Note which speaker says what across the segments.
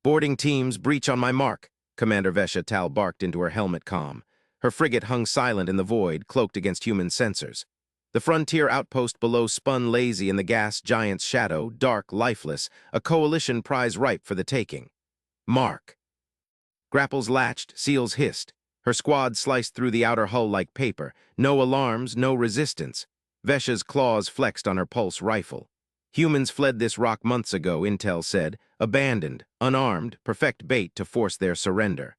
Speaker 1: Boarding teams, breach on my mark, Commander Vesha Tal barked into her helmet comm. Her frigate hung silent in the void, cloaked against human sensors. The frontier outpost below spun lazy in the gas giant's shadow, dark, lifeless, a coalition prize ripe for the taking. Mark. Grapples latched, seals hissed. Her squad sliced through the outer hull like paper. No alarms, no resistance. Vesha's claws flexed on her pulse rifle. Humans fled this rock months ago, Intel said, abandoned, unarmed, perfect bait to force their surrender.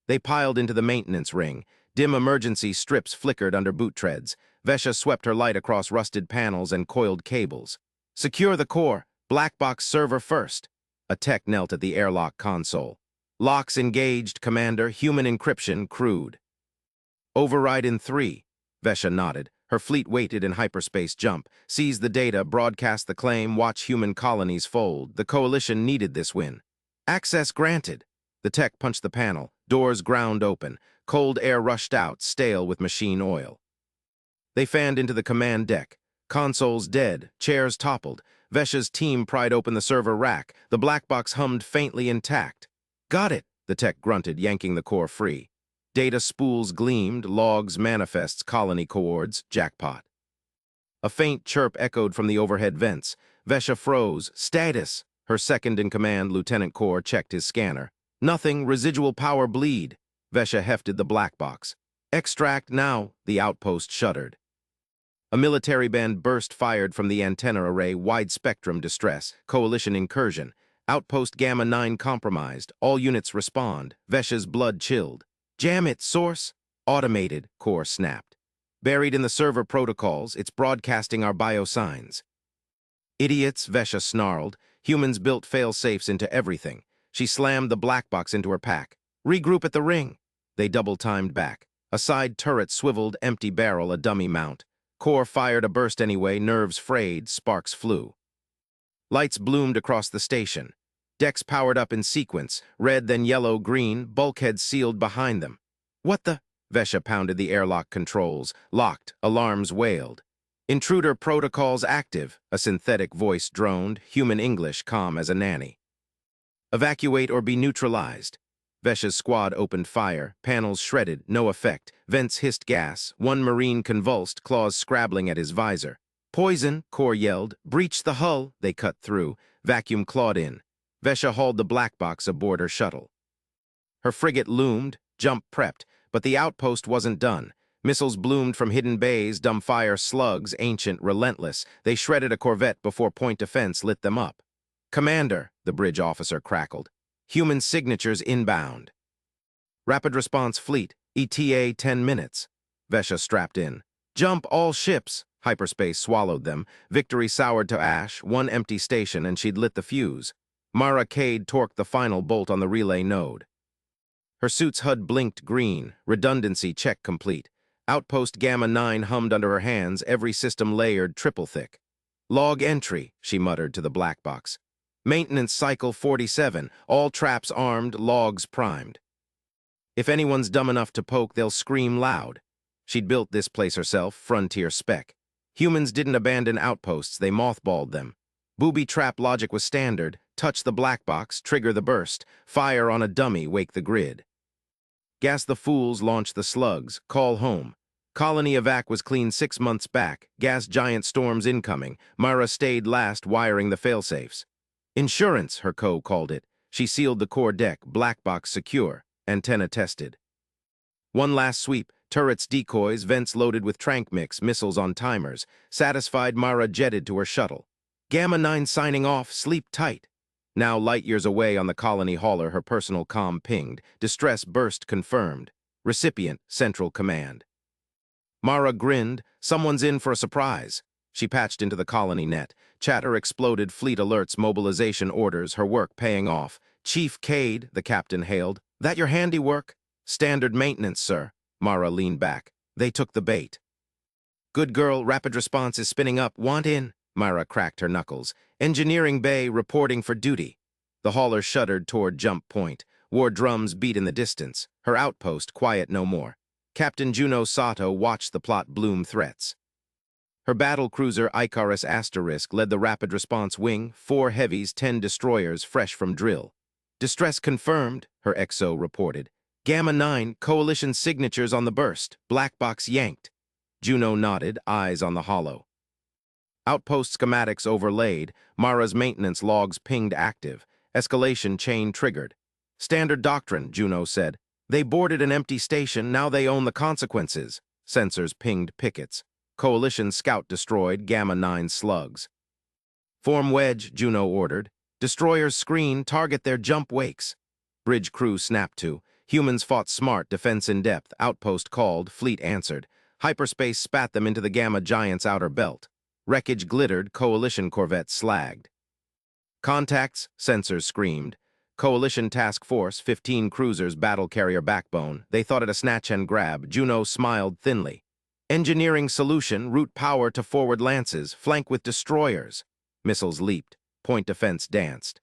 Speaker 1: They piled into the maintenance ring. Dim emergency strips flickered under boot treads. Vesha swept her light across rusted panels and coiled cables. Secure the core. Black box server first. A tech knelt at the airlock console. Locks engaged, Commander. Human encryption crude. Override in 3. Vesha nodded. Her fleet waited in hyperspace jump. Seize the data, broadcast the claim, watch human colonies fold. The coalition needed this win. Access granted. The tech punched the panel. Doors ground open. Cold air rushed out, stale with machine oil. They fanned into the command deck. Consoles dead, chairs toppled. Vesha's team pried open the server rack. The black box hummed faintly intact. Got it, the tech grunted, yanking the core free. Data spools gleamed, logs, manifests, colony coords, jackpot. A faint chirp echoed from the overhead vents. Vesha froze. Status. Her second-in-command, Lieutenant Core, checked his scanner. Nothing, residual power bleed. Vesha hefted the black box. Extract now, the outpost shuddered. A military band burst fired from the antenna array, wide-spectrum distress, coalition incursion. Outpost Gamma 9 compromised. All units respond. Vesha's blood chilled. Jam it, source. Automated, Core snapped. Buried in the server protocols, it's broadcasting our biosigns. Idiots, Vesha snarled. Humans built fail-safes into everything. She slammed the black box into her pack. Regroup at the ring. They double-timed back. A side turret swiveled, empty barrel, a dummy mount. Core fired a burst anyway, nerves frayed, sparks flew. Lights bloomed across the station. Decks powered up in sequence, red then yellow, green, bulkheads sealed behind them. What the? Vesha pounded the airlock controls. Locked, alarms wailed. Intruder protocols active, a synthetic voice droned, human English calm as a nanny. Evacuate or be neutralized. Vesha's squad opened fire, panels shredded, no effect. Vents hissed gas, one Marine convulsed, claws scrabbling at his visor. Poison, Core yelled. Breach the hull, they cut through. Vacuum clawed in. Vesha hauled the black box aboard her shuttle. Her frigate loomed, jump prepped, but the outpost wasn't done. Missiles bloomed from hidden bays, dumbfire slugs, ancient, relentless. They shredded a corvette before point defense lit them up. Commander, the bridge officer crackled. Human signatures inbound. Rapid response fleet, ETA 10 minutes. Vesha strapped in. Jump all ships. Hyperspace swallowed them. Victory soured to ash, one empty station, and she'd lit the fuse. Mara Cade torqued the final bolt on the relay node. Her suit's HUD blinked green, redundancy check complete. Outpost Gamma 9 hummed under her hands, every system layered triple thick. Log entry, she muttered to the black box. Maintenance cycle 47, all traps armed, logs primed. If anyone's dumb enough to poke, they'll scream loud. She'd built this place herself, frontier spec. Humans didn't abandon outposts, they mothballed them. Booby trap logic was standard. Touch the black box, trigger the burst. Fire on a dummy, wake the grid. Gas the fools, launch the slugs. Call home. Colony evac was clean 6 months back. Gas giant storms incoming. Mara stayed last, wiring the failsafes. Insurance, her co called it. She sealed the core deck, black box secure. Antenna tested. One last sweep. Turrets decoys, vents loaded with trank mix, missiles on timers. Satisfied, Mara jetted to her shuttle. Gamma 9 signing off, sleep tight. Now light years away on the colony hauler, her personal comm pinged. Distress burst confirmed. Recipient, Central Command. Mara grinned. Someone's in for a surprise. She patched into the colony net. Chatter exploded, fleet alerts, mobilization orders, her work paying off. Chief Cade, the captain hailed. That your handiwork? Standard maintenance, sir. Mara leaned back. They took the bait. Good girl, rapid response is spinning up. Want in? Mara cracked her knuckles. Engineering bay reporting for duty. The hauler shuddered toward jump point. War drums beat in the distance. Her outpost quiet no more. Captain Juno Sato watched the plot bloom threats. Her battle cruiser Icarus Asterisk led the rapid response wing, 4 heavies, 10 destroyers fresh from drill. Distress confirmed, her XO reported. Gamma 9, Coalition signatures on the burst. Black box yanked. Juno nodded, eyes on the holo. Outpost schematics overlaid. Mara's maintenance logs pinged active. Escalation chain triggered. Standard doctrine, Juno said. They boarded an empty station, now they own the consequences. Sensors pinged pickets. Coalition scout destroyed Gamma 9 slugs. Form wedge, Juno ordered. Destroyers screen, target their jump wakes. Bridge crew snapped to. Humans fought smart, defense in depth. Outpost called, fleet answered. Hyperspace spat them into the Gamma Giant's outer belt. Wreckage glittered, Coalition corvettes slagged. Contacts, sensors screamed. Coalition Task Force, 15 cruisers, battle carrier backbone. They thought it a snatch and grab. Juno smiled thinly. Engineering solution, route power to forward lances, flank with destroyers. Missiles leaped. Point defense danced.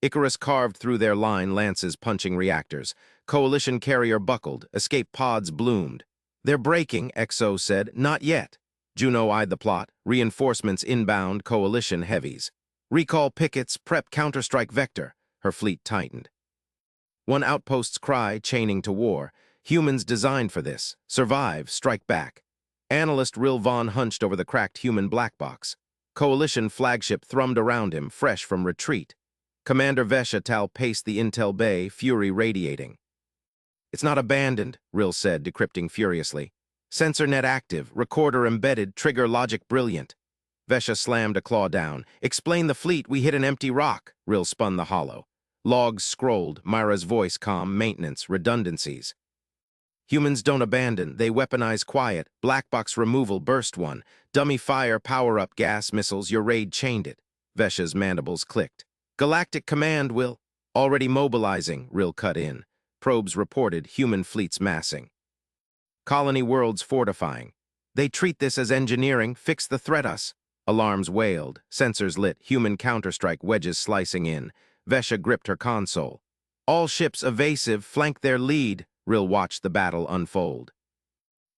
Speaker 1: Icarus carved through their line, lances punching reactors. Coalition carrier buckled. Escape pods bloomed. They're breaking, XO said. Not yet. Juno eyed the plot. Reinforcements inbound, Coalition heavies. Recall pickets, prep counterstrike vector. Her fleet tightened. One outpost's cry, chaining to war. Humans designed for this. Survive, strike back. Analyst Ril Von hunched over the cracked human black box. Coalition flagship thrummed around him, fresh from retreat. Commander Vesha paced the intel bay, fury radiating. It's not abandoned, Ril said, decrypting furiously. Sensor net active, recorder embedded, trigger logic brilliant. Vesha slammed a claw down. Explain the fleet, we hit an empty rock. Ril spun the holo. Logs scrolled, Myra's voice calm, maintenance, redundancies. Humans don't abandon, they weaponize quiet. Black box removal burst one. Dummy fire, power-up gas missiles, your raid chained it. Vesha's mandibles clicked. Galactic Command will. Already mobilizing, Ril cut in. Probes reported, human fleets massing. Colony worlds fortifying. They treat this as engineering, fix the threat us. Alarms wailed, sensors lit, human counterstrike wedges slicing in. Vesha gripped her console. All ships evasive, flank their lead. Ril watched the battle unfold.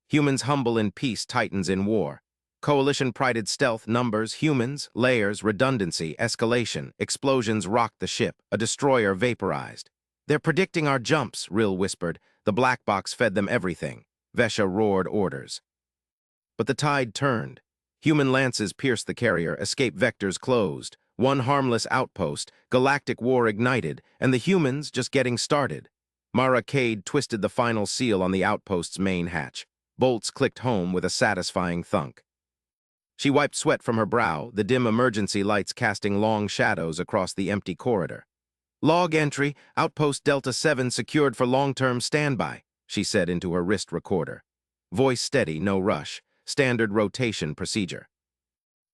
Speaker 1: Humans humble in peace, titans in war. Coalition prided stealth, numbers, humans, layers, redundancy, escalation. Explosions rocked the ship, a destroyer vaporized. They're predicting our jumps, Ril whispered. The black box fed them everything. Vesha roared orders. But the tide turned. Human lances pierced the carrier, escape vectors closed. One harmless outpost, Galactic War ignited, and the humans just getting started. Mara Cade twisted the final seal on the outpost's main hatch. Bolts clicked home with a satisfying thunk. She wiped sweat from her brow, the dim emergency lights casting long shadows across the empty corridor. Log entry, Outpost Delta 7 secured for long-term standby, she said into her wrist recorder. Voice steady, no rush. Standard rotation procedure.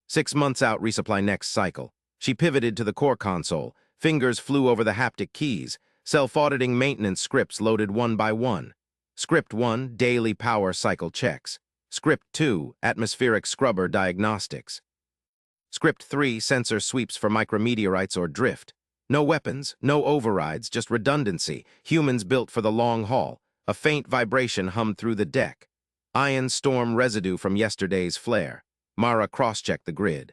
Speaker 1: 6 months out, resupply next cycle. She pivoted to the core console. Fingers flew over the haptic keys. Self-auditing maintenance scripts loaded one by one. Script 1, daily power cycle checks. Script 2, atmospheric scrubber diagnostics. Script 3, sensor sweeps for micrometeorites or drift. No weapons, no overrides, just redundancy. Humans built for the long haul. A faint vibration hummed through the deck. Ion storm residue from yesterday's flare. Mara cross-checked the grid.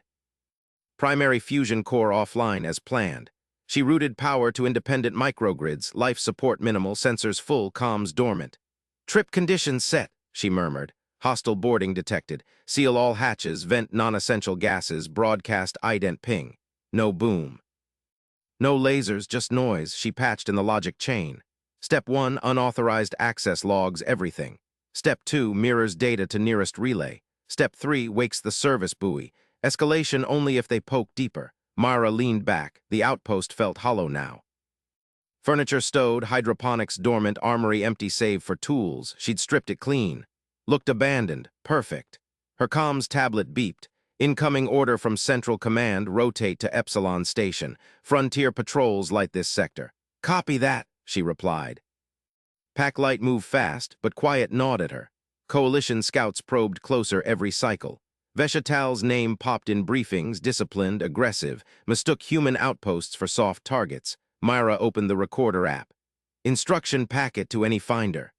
Speaker 1: Primary fusion core offline as planned. She routed power to independent microgrids, life support minimal, sensors full, comms dormant. Trip conditions set, she murmured. Hostile boarding detected. Seal all hatches, vent non-essential gases, broadcast ident ping. No boom. No lasers, just noise, she patched in the logic chain. Step 1, unauthorized access logs everything. Step 2, mirrors data to nearest relay. Step 3, wakes the service buoy. Escalation only if they poke deeper. Mara leaned back. The outpost felt hollow now. Furniture stowed, hydroponics dormant, armory empty save for tools. She'd stripped it clean. Looked abandoned. Perfect. Her comms tablet beeped. Incoming order from Central Command, rotate to Epsilon Station. Frontier patrols light this sector. Copy that, she replied. Pack light moved fast, but quiet gnawed at her. Coalition scouts probed closer every cycle. Veshatal's name popped in briefings, disciplined, aggressive, mistook human outposts for soft targets. Myra opened the recorder app. Instruction packet to any finder.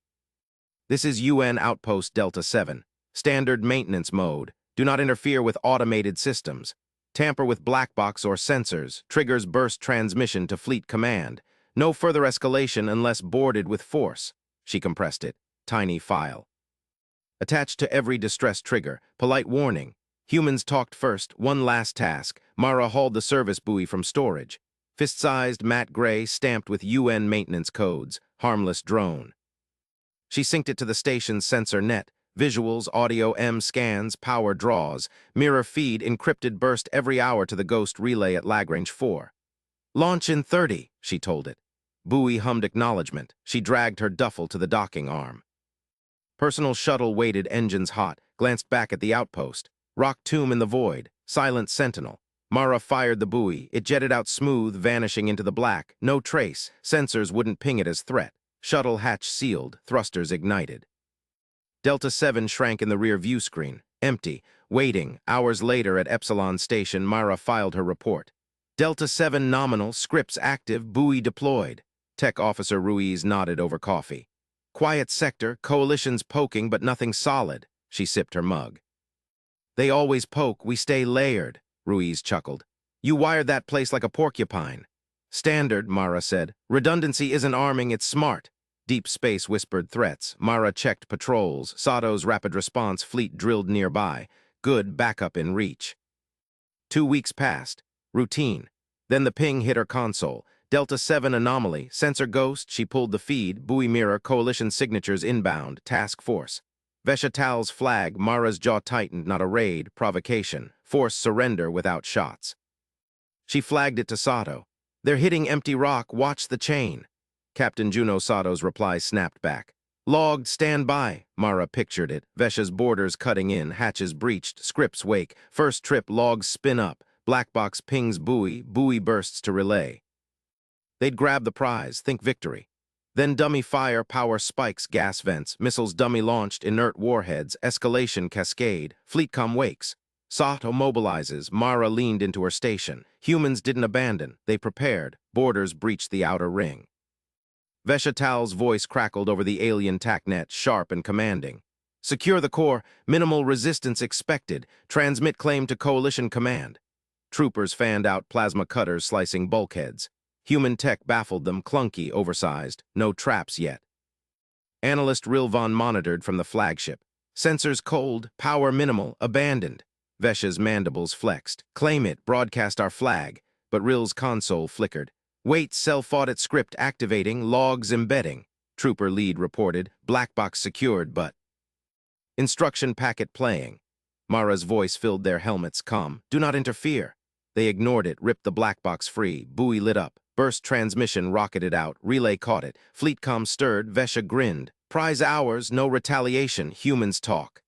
Speaker 1: This is UN Outpost Delta 7. Standard maintenance mode. Do not interfere with automated systems. Tamper with black box or sensors. Triggers burst transmission to fleet command. No further escalation unless boarded with force. She compressed it. Tiny file. Attached to every distress trigger, polite warning. Humans talked first, one last task. Mara hauled the service buoy from storage. Fist-sized, matte gray, stamped with UN maintenance codes. Harmless drone. She synced it to the station's sensor net. Visuals, audio, M scans, power draws. Mirror feed, encrypted burst every hour to the Ghost relay at Lagrange 4. Launch in 30, she told it. Buoy hummed acknowledgement. She dragged her duffel to the docking arm. Personal shuttle waited, engines hot, glanced back at the outpost. Rock tomb in the void, silent sentinel. Mara fired the buoy. It jetted out smooth, vanishing into the black. No trace. Sensors wouldn't ping it as threat. Shuttle hatch sealed, thrusters ignited. Delta 7 shrank in the rear view screen, empty, waiting. Hours later at Epsilon Station, Mara filed her report. Delta 7 nominal, scripts active, buoy deployed. Tech Officer Ruiz nodded over coffee. Quiet sector, coalition's poking, but nothing solid. She sipped her mug. They always poke, we stay layered, Ruiz chuckled. You wired that place like a porcupine. Standard, Mara said. Redundancy isn't arming, it's smart. Deep space whispered threats. Mara checked patrols. Sato's rapid response fleet drilled nearby. Good backup in reach. 2 weeks passed. Routine. Then the ping hit her console. Delta 7 anomaly. Sensor ghost. She pulled the feed. Buoy mirror. Coalition signatures inbound. Task force. Veshatal's flag. Mara's jaw tightened. Not a raid. Provocation. Force surrender without shots. She flagged it to Sato. They're hitting empty rock. Watch the chain. Captain Juno Sato's reply snapped back. Logged, stand by. Mara pictured it. Vesha's borders cutting in, hatches breached, scripts wake. First trip, logs spin up. Black box pings buoy, buoy bursts to relay. They'd grab the prize, think victory. Then dummy fire, power spikes, gas vents, missiles dummy launched, inert warheads, escalation cascade, fleetcom wakes. Sato mobilizes, Mara leaned into her station. Humans didn't abandon, they prepared. Borders breached the outer ring. Veshatal's voice crackled over the alien TACnet, sharp and commanding. Secure the core, minimal resistance expected, transmit claim to Coalition Command. Troopers fanned out plasma cutters slicing bulkheads. Human tech baffled them, clunky, oversized, no traps yet. Analyst Rilvan monitored from the flagship. Sensors cold, power minimal, abandoned. Vesha's mandibles flexed. Claim it, broadcast our flag. But Ril's console flickered. Wait, self-audit script activating, logs embedding. Trooper lead reported, black box secured, but... Instruction packet playing. Mara's voice filled their helmets, calm. Do not interfere. They ignored it, ripped the black box free. Buoy lit up. Burst transmission rocketed out. Relay caught it. Fleetcom stirred. Vesha grinned. Prize ours, no retaliation. Humans talk.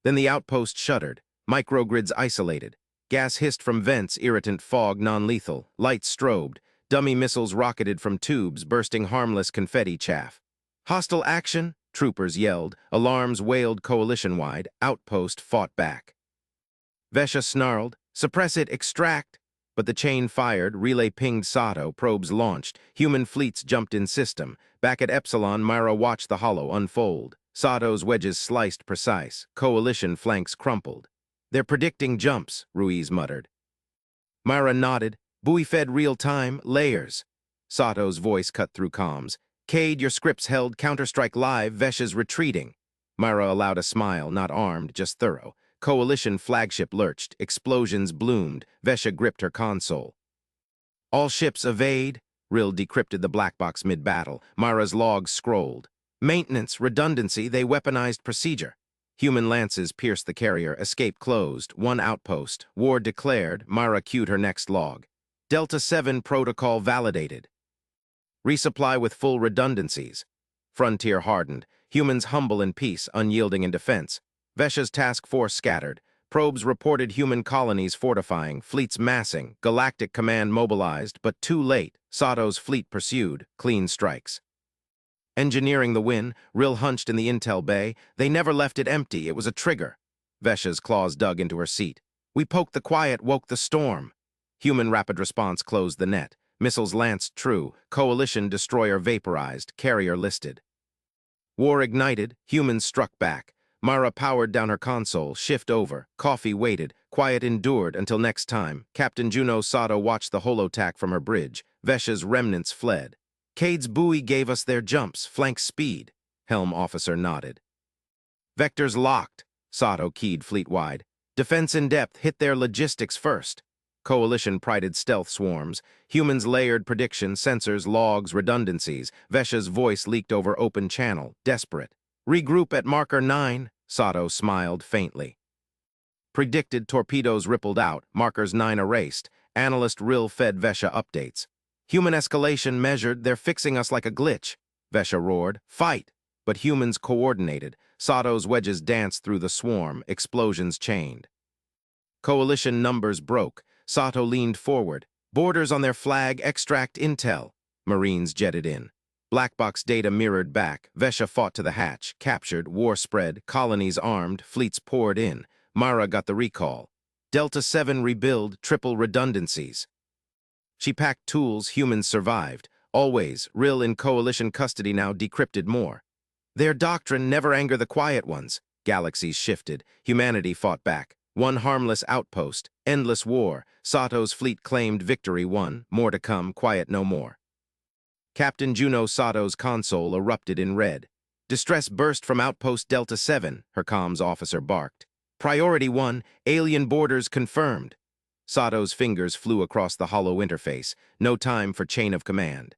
Speaker 1: Then the outpost shuddered. Microgrids isolated. Gas hissed from vents, irritant fog non-lethal. Lights strobed. Dummy missiles rocketed from tubes, bursting harmless confetti chaff. Hostile action? Troopers yelled. Alarms wailed coalition-wide. Outpost fought back. Vesha snarled. Suppress it, extract. But the chain fired, relay pinged Sato, probes launched. Human fleets jumped in system. Back at Epsilon, Mara watched the hollow unfold. Sato's wedges sliced precise. Coalition flanks crumpled. They're predicting jumps, Ruiz muttered. Mara nodded. Buoy fed real-time, layers. Sato's voice cut through comms. Cade, your scripts held, Counter-Strike live, Vesha's retreating. Mara allowed a smile, not armed, just thorough. Coalition flagship lurched, explosions bloomed, Vesha gripped her console. All ships evade, Rill decrypted the black box mid-battle. Mara's logs scrolled. Maintenance, redundancy, they weaponized procedure. Human lances pierced the carrier, escape closed, one outpost. War declared, Mara queued her next log. Delta 7 protocol validated. Resupply with full redundancies. Frontier hardened. Humans humble in peace, unyielding in defense. Vesha's task force scattered. Probes reported human colonies fortifying, fleets massing. Galactic command mobilized, but too late. Sato's fleet pursued. Clean strikes. Engineering the win, Rill hunched in the intel bay. They never left it empty. It was a trigger. Vesha's claws dug into her seat. We poked the quiet, woke the storm. Human rapid response closed the net. Missiles lanced true. Coalition destroyer vaporized. Carrier listed. War ignited. Humans struck back. Mara powered down her console. Shift over. Coffee waited. Quiet endured until next time. Captain Juno Sato watched the holotack from her bridge. Vesha's remnants fled. Cade's buoy gave us their jumps, flank speed. Helm officer nodded. Vectors locked, Sato keyed fleet-wide. Defense in depth hit their logistics first. Coalition prided stealth swarms. Humans layered prediction, sensors, logs, redundancies. Vesha's voice leaked over open channel, desperate. Regroup at marker 9, Sato smiled faintly. Predicted torpedoes rippled out, markers 9 erased. Analyst Rill fed Vesha updates. Human escalation measured, they're fixing us like a glitch. Vesha roared, fight! But humans coordinated. Sato's wedges danced through the swarm, explosions chained. Coalition numbers broke. Sato leaned forward. Borders on their flag, extract intel. Marines jetted in. Black box data mirrored back. Vesha fought to the hatch, captured, war spread, colonies armed, fleets poured in. Mara got the recall. Delta 7 rebuild, triple redundancies. She packed tools, humans survived. Always, Rill in coalition custody now decrypted more. Their doctrine, never anger the quiet ones. Galaxies shifted. Humanity fought back. One harmless outpost. Endless war. Sato's fleet claimed victory won. More to come, quiet no more. Captain Juno Sato's console erupted in red. Distress burst from Outpost Delta 7, her comms officer barked. Priority 1, alien borders confirmed. Sato's fingers flew across the hollow interface. No time for chain of command.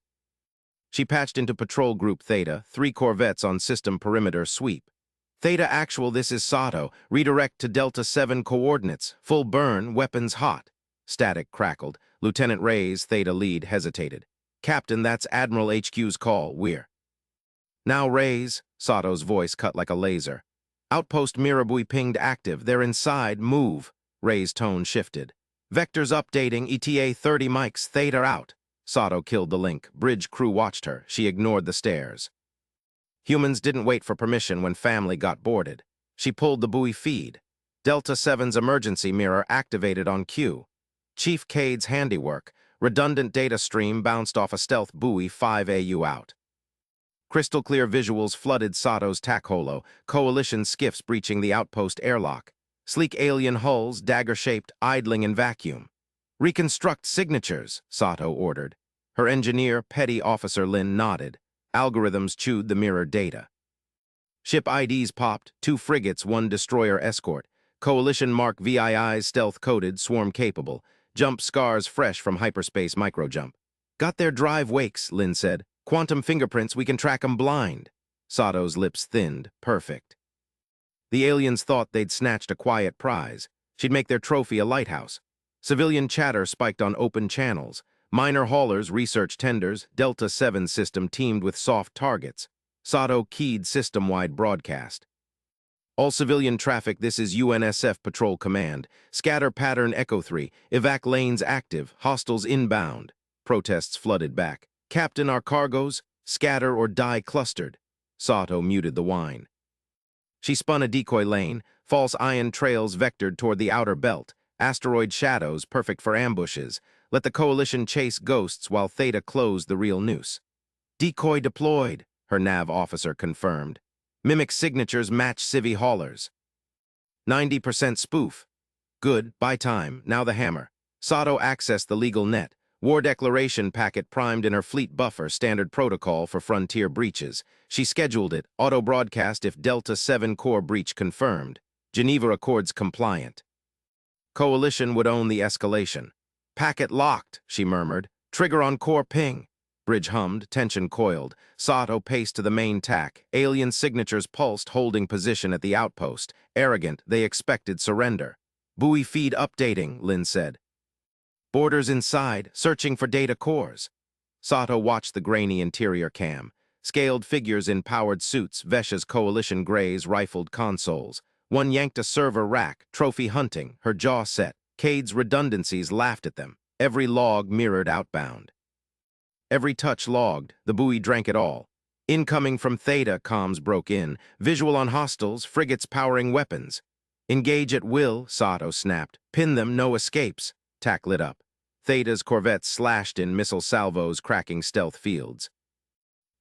Speaker 1: She patched into Patrol Group Theta, 3 corvettes on system perimeter sweep. Theta Actual, this is Sato. Redirect to Delta 7 coordinates. Full burn, weapons hot. Static crackled. Lieutenant Ray's Theta lead hesitated. Captain, that's Admiral HQ's call, we're. Now Ray's, Sato's voice cut like a laser. Outpost Mirabui pinged active. They're inside, move. Ray's tone shifted. Vectors updating, ETA 30 mics, Theta out. Sato killed the link. Bridge crew watched her. She ignored the stares. Humans didn't wait for permission when family got boarded. She pulled the buoy feed. Delta 7's emergency mirror activated on cue. Chief Cade's handiwork. Redundant data stream bounced off a stealth buoy 5 AU out. Crystal clear visuals flooded Sato's tack holo. Coalition skiffs breaching the outpost airlock. Sleek alien hulls, dagger-shaped, idling in vacuum. Reconstruct signatures, Sato ordered. Her engineer, Petty Officer Lin, nodded. Algorithms chewed the mirror data. Ship IDs popped, 2 frigates, 1 destroyer escort. Coalition Mark VIIs stealth-coded, swarm-capable. Jump scars fresh from hyperspace microjump. Got their drive wakes, Lin said. Quantum fingerprints, we can track 'em blind. Sato's lips thinned, perfect. The aliens thought they'd snatched a quiet prize. She'd make their trophy a lighthouse. Civilian chatter spiked on open channels. Minor haulers researched tenders. Delta 7 system teamed with soft targets. Sato keyed system-wide broadcast. All civilian traffic, this is UNSF Patrol Command. Scatter pattern Echo 3. Evac lanes active. Hostiles inbound. Protests flooded back. Captain, our cargoes? Scatter or die clustered. Sato muted the whine. She spun a decoy lane. False ion trails vectored toward the outer belt. Asteroid shadows, perfect for ambushes. Let the Coalition chase ghosts while Theta closed the real noose. Decoy deployed, her nav officer confirmed. Mimic signatures match civvy haulers. 90% spoof. Good, buy time, now the hammer. Sato accessed the legal net. War declaration packet primed in her fleet buffer, standard protocol for frontier breaches. She scheduled it, auto-broadcast if Delta 7 core breach confirmed. Geneva Accords compliant. Coalition would own the escalation. Packet locked, she murmured. Trigger on core ping. Bridge hummed, tension coiled. Sato paced to the main tack. Alien signatures pulsed, holding position at the outpost. Arrogant, they expected surrender. Buoy feed updating, Lin said. Borders inside, searching for data cores. Sato watched the grainy interior cam. Scaled figures in powered suits, Vesha's Coalition Greys rifled consoles. One yanked a server rack, trophy hunting, her jaw set. Cade's redundancies laughed at them. Every log mirrored outbound. Every touch logged, the buoy drank it all. Incoming from Theta, comms broke in. Visual on hostiles, frigates powering weapons. Engage at will, Sato snapped. Pin them, no escapes. Tack lit up. Theta's corvettes slashed in missile salvos, cracking stealth fields.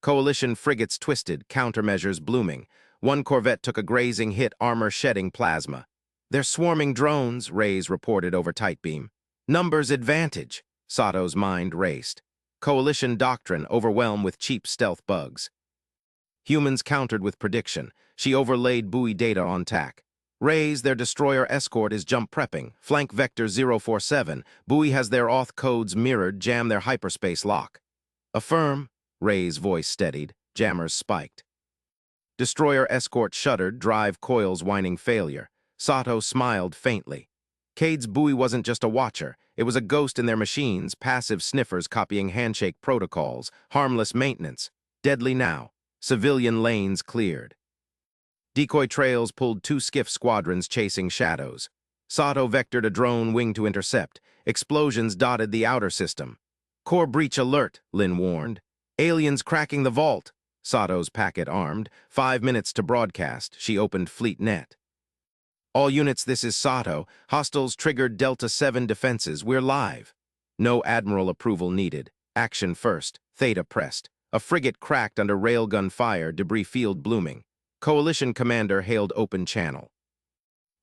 Speaker 1: Coalition frigates twisted, countermeasures blooming. One corvette took a grazing hit, armor shedding plasma. They're swarming drones, Rays reported over tight beam. Numbers advantage. Sato's mind raced. Coalition doctrine overwhelmed with cheap stealth bugs. Humans countered with prediction. She overlaid buoy data on TAC. Rays, their destroyer escort is jump prepping. Flank Vector 047. Buoy has their auth codes mirrored, jam their hyperspace lock. Affirm. Ray's voice steadied. Jammers spiked. Destroyer escort shuddered, drive coils whining failure. Sato smiled faintly. Cade's buoy wasn't just a watcher. It was a ghost in their machines, passive sniffers copying handshake protocols, harmless maintenance. Deadly now. Civilian lanes cleared. Decoy trails pulled 2 skiff squadrons chasing shadows. Sato vectored a drone wing to intercept. Explosions dotted the outer system. Core breach alert, Lin warned. Aliens cracking the vault. Sato's packet armed. 5 minutes to broadcast. She opened fleet net. All units, this is Sato. Hostiles triggered Delta 7 defenses. We're live. No admiral approval needed. Action first. Theta pressed. A frigate cracked under railgun fire, debris field blooming. Coalition commander hailed open channel.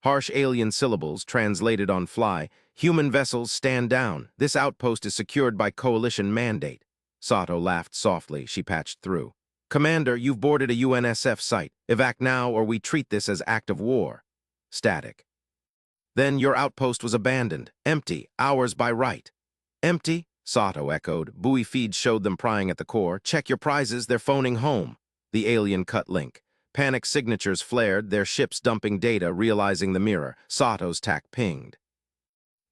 Speaker 1: Harsh alien syllables translated on fly. Human vessels stand down. This outpost is secured by Coalition mandate. Sato laughed softly. She patched through. Commander, you've boarded a UNSF site. Evac now or we treat this as act of war. Static. Then your outpost was abandoned. Empty. Ours by right. Empty? Sato echoed. Buoy feeds showed them prying at the core. Check your prizes, they're phoning home. The alien cut link. Panic signatures flared, their ships dumping data, realizing the mirror. Sato's TAC pinged.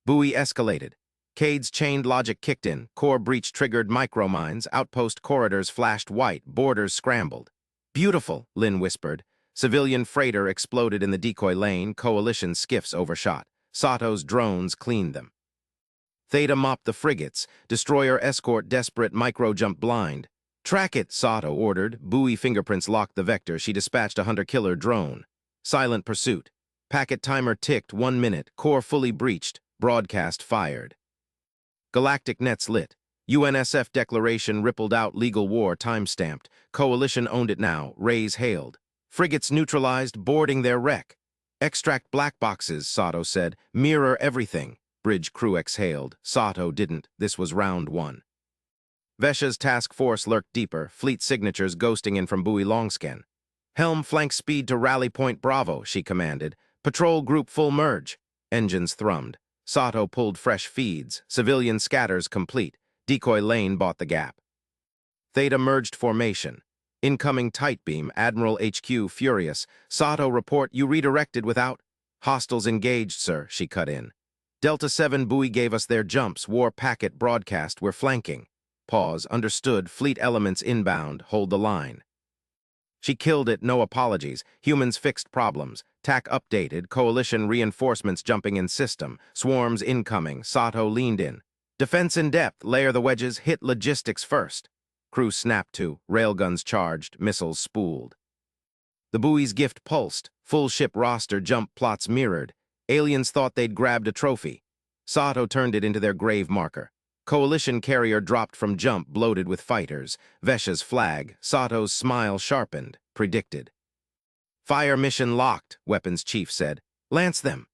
Speaker 1: Buoy escalated. Cade's chained logic kicked in. Core breach triggered micromines. Outpost corridors flashed white. Borders scrambled. Beautiful, Lin whispered. Civilian freighter exploded in the decoy lane. Coalition skiffs overshot. Sato's drones cleaned them. Theta mopped the frigates. Destroyer escort desperate micro-jump blind. Track it, Sato ordered. Buoy fingerprints locked the vector. She dispatched a hunter-killer drone. Silent pursuit. Packet timer ticked. 1 minute. Core fully breached. Broadcast fired. Galactic nets lit. UNSF declaration rippled out. Legal war time-stamped. Coalition owned it now. Rays hailed. Frigates neutralized, boarding their wreck. Extract black boxes, Sato said. Mirror everything. Bridge crew exhaled. Sato didn't. This was round 1. Vesha's task force lurked deeper, fleet signatures ghosting in from buoy longscan. Helm flank speed to rally point Bravo, she commanded. Patrol group full merge. Engines thrummed. Sato pulled fresh feeds. Civilian scatters complete. Decoy lane bought the gap. Theta merged formation. Incoming tight beam, Admiral HQ furious. Sato report you redirected without... Hostiles engaged, sir, she cut in. Delta 7 buoy gave us their jumps. War packet broadcast. We're flanking. Pause. Understood. Fleet elements inbound. Hold the line. She killed it. No apologies. Humans fixed problems. TAC updated. Coalition reinforcements jumping in system. Swarms incoming. Sato leaned in. Defense in depth. Layer the wedges. Hit logistics first. Crew snapped to. Railguns charged. Missiles spooled. The buoy's gift pulsed. Full ship roster jump plots mirrored. Aliens thought they'd grabbed a trophy. Sato turned it into their grave marker. Coalition carrier dropped from jump, bloated with fighters. Vesha's flag. Sato's smile sharpened. Predicted. Fire mission locked, weapons chief said. Lance them.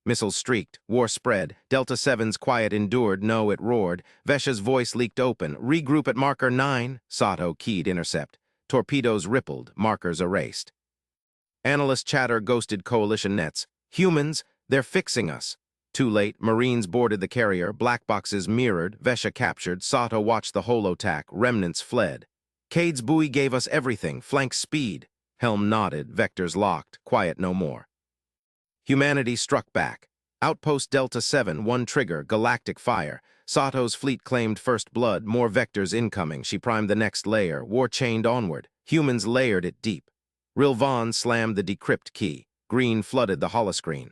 Speaker 1: Missiles streaked. War spread. Delta 7's quiet endured. No, it roared. Vesha's voice leaked open. Regroup at marker 9. Sato keyed intercept. Torpedoes rippled. Markers erased. Analyst chatter ghosted Coalition nets. Humans, they're fixing us. Too late, Marines boarded the carrier, black boxes mirrored, Vesha captured, Sato watched the holo-tack, remnants fled. Cade's buoy gave us everything, flank speed. Helm nodded, vectors locked, quiet no more. Humanity struck back. Outpost Delta 7, 1 trigger, galactic fire. Sato's fleet claimed first blood, more vectors incoming. She primed the next layer, war chained onward. Humans layered it deep. Rilvan slammed the decrypt key. Green flooded the holoscreen.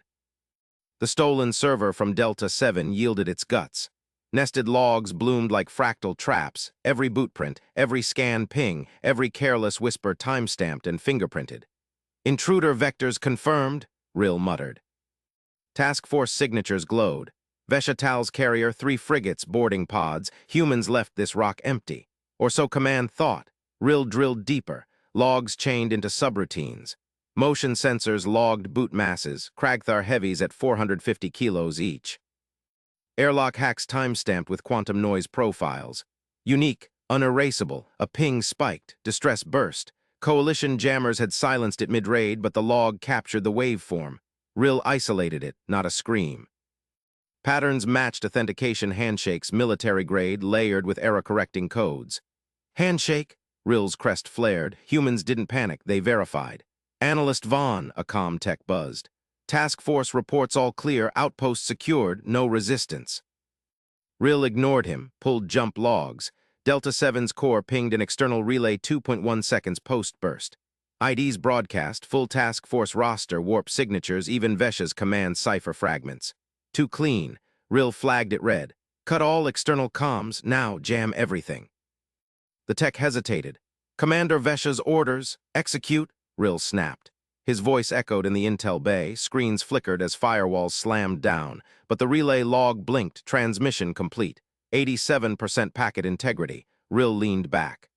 Speaker 1: The stolen server from Delta 7 yielded its guts. Nested logs bloomed like fractal traps, every bootprint, every scan ping, every careless whisper time-stamped and fingerprinted. Intruder vectors confirmed, Rill muttered. Task force signatures glowed. Veshatal's carrier, 3 frigates, boarding pods. Humans left this rock empty. Or so command thought. Rill drilled deeper, logs chained into subroutines. Motion sensors logged boot masses, Kragthar heavies at 450 kilos each. Airlock hacks time-stamped with quantum noise profiles. Unique, unerasable, a ping spiked, distress burst. Coalition jammers had silenced it mid-raid, but the log captured the waveform. Rill isolated it, not a scream. Patterns matched authentication handshakes, military grade, layered with error-correcting codes. Handshake? Rill's crest flared. Humans didn't panic, they verified. Analyst Vaughn, a comm tech buzzed. Task force reports all clear, outpost secured, no resistance. Rill ignored him, pulled jump logs. Delta 7's core pinged an external relay 2.1 seconds post-burst. ID's broadcast, full task force roster, warp signatures, even Vesha's command cipher fragments. Too clean. Rill flagged it red. Cut all external comms, now jam everything. The tech hesitated. Commander Vesha's orders, execute, Rill snapped. His voice echoed in the intel bay, screens flickered as firewalls slammed down, but the relay log blinked, transmission complete. 87% packet integrity. Rill leaned back.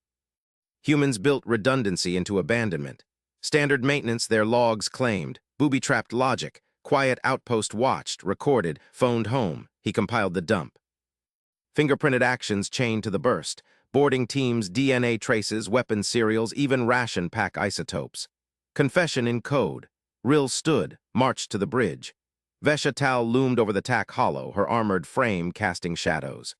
Speaker 1: Humans built redundancy into abandonment. Standard maintenance, their logs claimed. Booby-trapped logic. Quiet outpost watched, recorded, phoned home. He compiled the dump. Fingerprinted actions chained to the burst. Boarding teams, DNA traces, weapon serials, even ration pack isotopes. Confession in code. Rill stood, marched to the bridge. Vesha Tal loomed over the tack hollow, her armored frame casting shadows.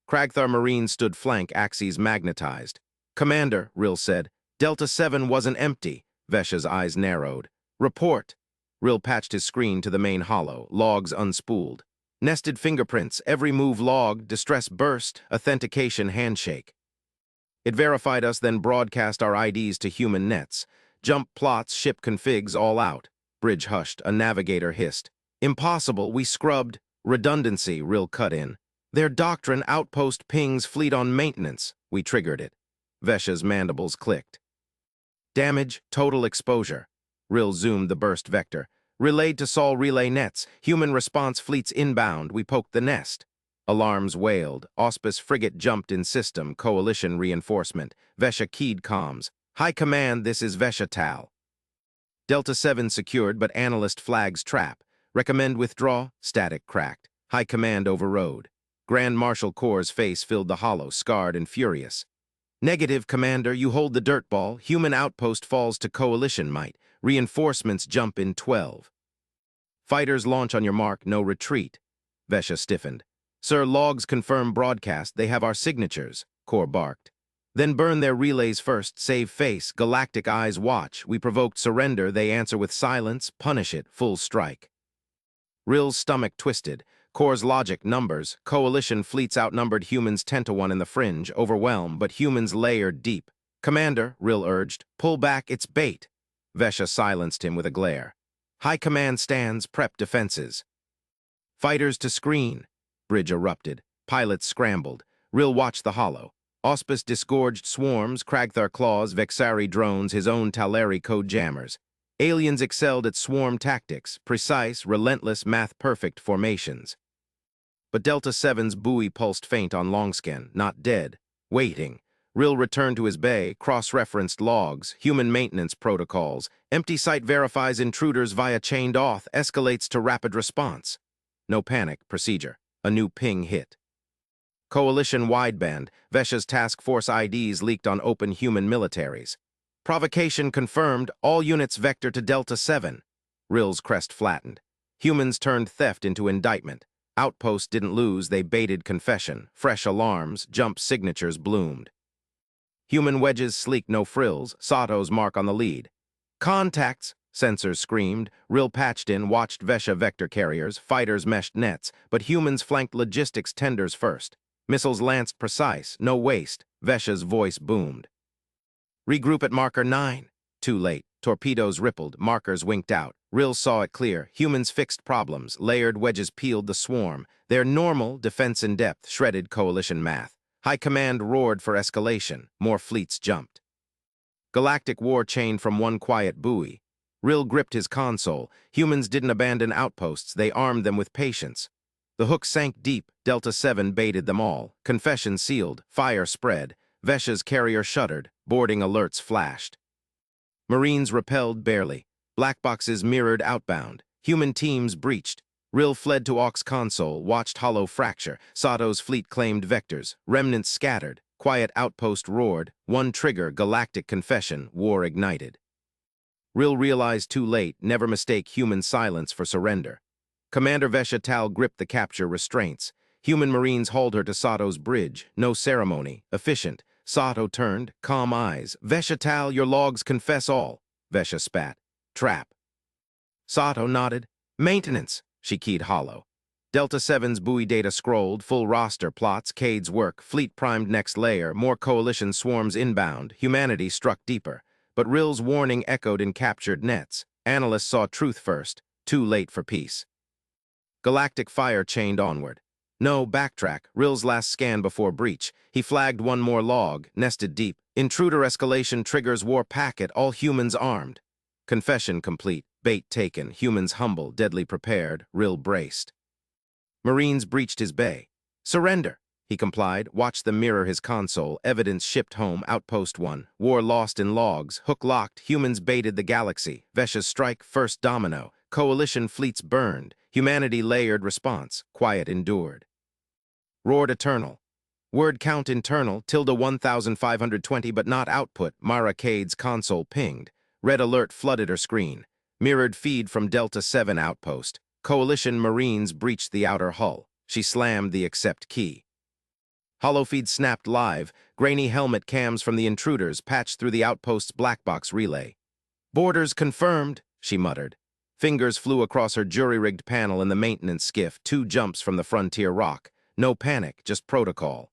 Speaker 1: Kragthar Marine stood flank, axes magnetized. Commander, Rill said, Delta 7 wasn't empty. Vesha's eyes narrowed. Report. Rill patched his screen to the main hollow, logs unspooled. Nested fingerprints, every move logged, distress burst, authentication handshake. It verified us, then broadcast our IDs to human nets. Jump plots, ship configs, all out. Bridge hushed, a navigator hissed. Impossible, we scrubbed. Redundancy, Rill cut in. Their doctrine, outpost pings fleet on maintenance. We triggered it. Vesha's mandibles clicked. Damage, total exposure. Rill zoomed the burst vector. Relayed to Sol relay nets. Human response fleets inbound. We poked the nest. Alarms wailed. Auspice frigate jumped in system. Coalition reinforcement. Vesha keyed comms. High command, this is Vesha Tal. Delta 7 secured, but analyst flags trap. Recommend withdraw. Static cracked. High command overrode. Grand Marshal Corps' face filled the hollow, scarred and furious. Negative, Commander, you hold the dirt ball. Human outpost falls to coalition might. Reinforcements jump in 12. Fighters launch on your mark, no retreat. Vesha stiffened. Sir, logs confirm broadcast. They have our signatures, Corps barked. Then burn their relays first, save face. Galactic eyes watch. We provoked surrender. They answer with silence. Punish it, full strike. Rill's stomach twisted. Corps' logic, numbers. Coalition fleets outnumbered humans 10-1 in the fringe, overwhelmed, but humans layered deep. Commander, Rill urged, pull back, it's bait. Vesha silenced him with a glare. High command stands, prep defenses. Fighters to screen. Bridge erupted. Pilots scrambled. Rill watched the hollow. Auspice disgorged swarms, Kragthar claws, Vexari drones, his own Taleri code jammers. Aliens excelled at swarm tactics, precise, relentless, math-perfect formations. But Delta 7's buoy pulsed faint on Longscan, not dead. Waiting. Rill returned to his bay, cross-referenced logs, human maintenance protocols. Empty site verifies intruders via chained auth, escalates to rapid response. No panic, procedure. A new ping hit. Coalition wideband, Vesha's task force IDs leaked on open human militaries. Provocation confirmed, all units vector to Delta 7. Rill's crest flattened. Humans turned theft into indictment. Outpost didn't lose, they baited confession. Fresh alarms, jump signatures bloomed. Human wedges sleek, no frills, Sato's mark on the lead. Contacts, sensors screamed. Rill patched in, watched Vesha vector carriers, fighters meshed nets, but humans flanked logistics tenders first. Missiles lanced precise, no waste. Vesha's voice boomed. Regroup at marker 9. Too late. Torpedoes rippled, markers winked out. Rill saw it clear. Humans fixed problems. Layered wedges peeled the swarm. Their normal, defense in depth, shredded coalition math. High command roared for escalation. More fleets jumped. Galactic War chained from one quiet buoy. Rill gripped his console. Humans didn't abandon outposts. They armed them with patience. The hook sank deep. Delta 7 baited them all. Confession sealed. Fire spread. Vesha's carrier shuddered. Boarding alerts flashed. Marines repelled barely. Black boxes mirrored outbound. Human teams breached. Rill fled to Aux console, watched Hollow fracture, Sato's fleet claimed vectors, remnants scattered, quiet outpost roared, one trigger, galactic confession, war ignited. Rill realized too late, never mistake human silence for surrender. Commander Vesha Tal gripped the capture restraints. Human Marines hauled her to Sato's bridge, no ceremony, efficient. Sato turned, calm eyes. Vesha Tal, your logs confess all. Vesha spat. Trap. Sato nodded. Maintenance, she keyed hollow. Delta 7's buoy data scrolled, full roster plots, Cade's work, fleet primed next layer, more coalition swarms inbound, humanity struck deeper. But Rill's warning echoed in captured nets. Analysts saw truth first, too late for peace. Galactic fire chained onward. No, backtrack, Rill's last scan before breach. He flagged one more log, nested deep. Intruder escalation triggers war packet, all humans armed. Confession complete, bait taken, humans humble, deadly prepared, Rill braced. Marines breached his bay. Surrender, he complied, watched them mirror his console, evidence shipped home, Outpost 1. War lost in logs, hook locked, humans baited the galaxy. Vesha's strike, first domino. Coalition fleets burned, humanity layered response, quiet endured. Roared eternal. Word count internal, tilde 1520 but not output, Mara Cade's console pinged. Red alert flooded her screen. Mirrored feed from Delta 7 outpost. Coalition Marines breached the outer hull. She slammed the accept key. Holofeed snapped live, grainy helmet cams from the intruders patched through the outpost's black box relay. Borders confirmed, she muttered. Fingers flew across her jury-rigged panel in the maintenance skiff, 2 jumps from the frontier rock. No panic, just protocol.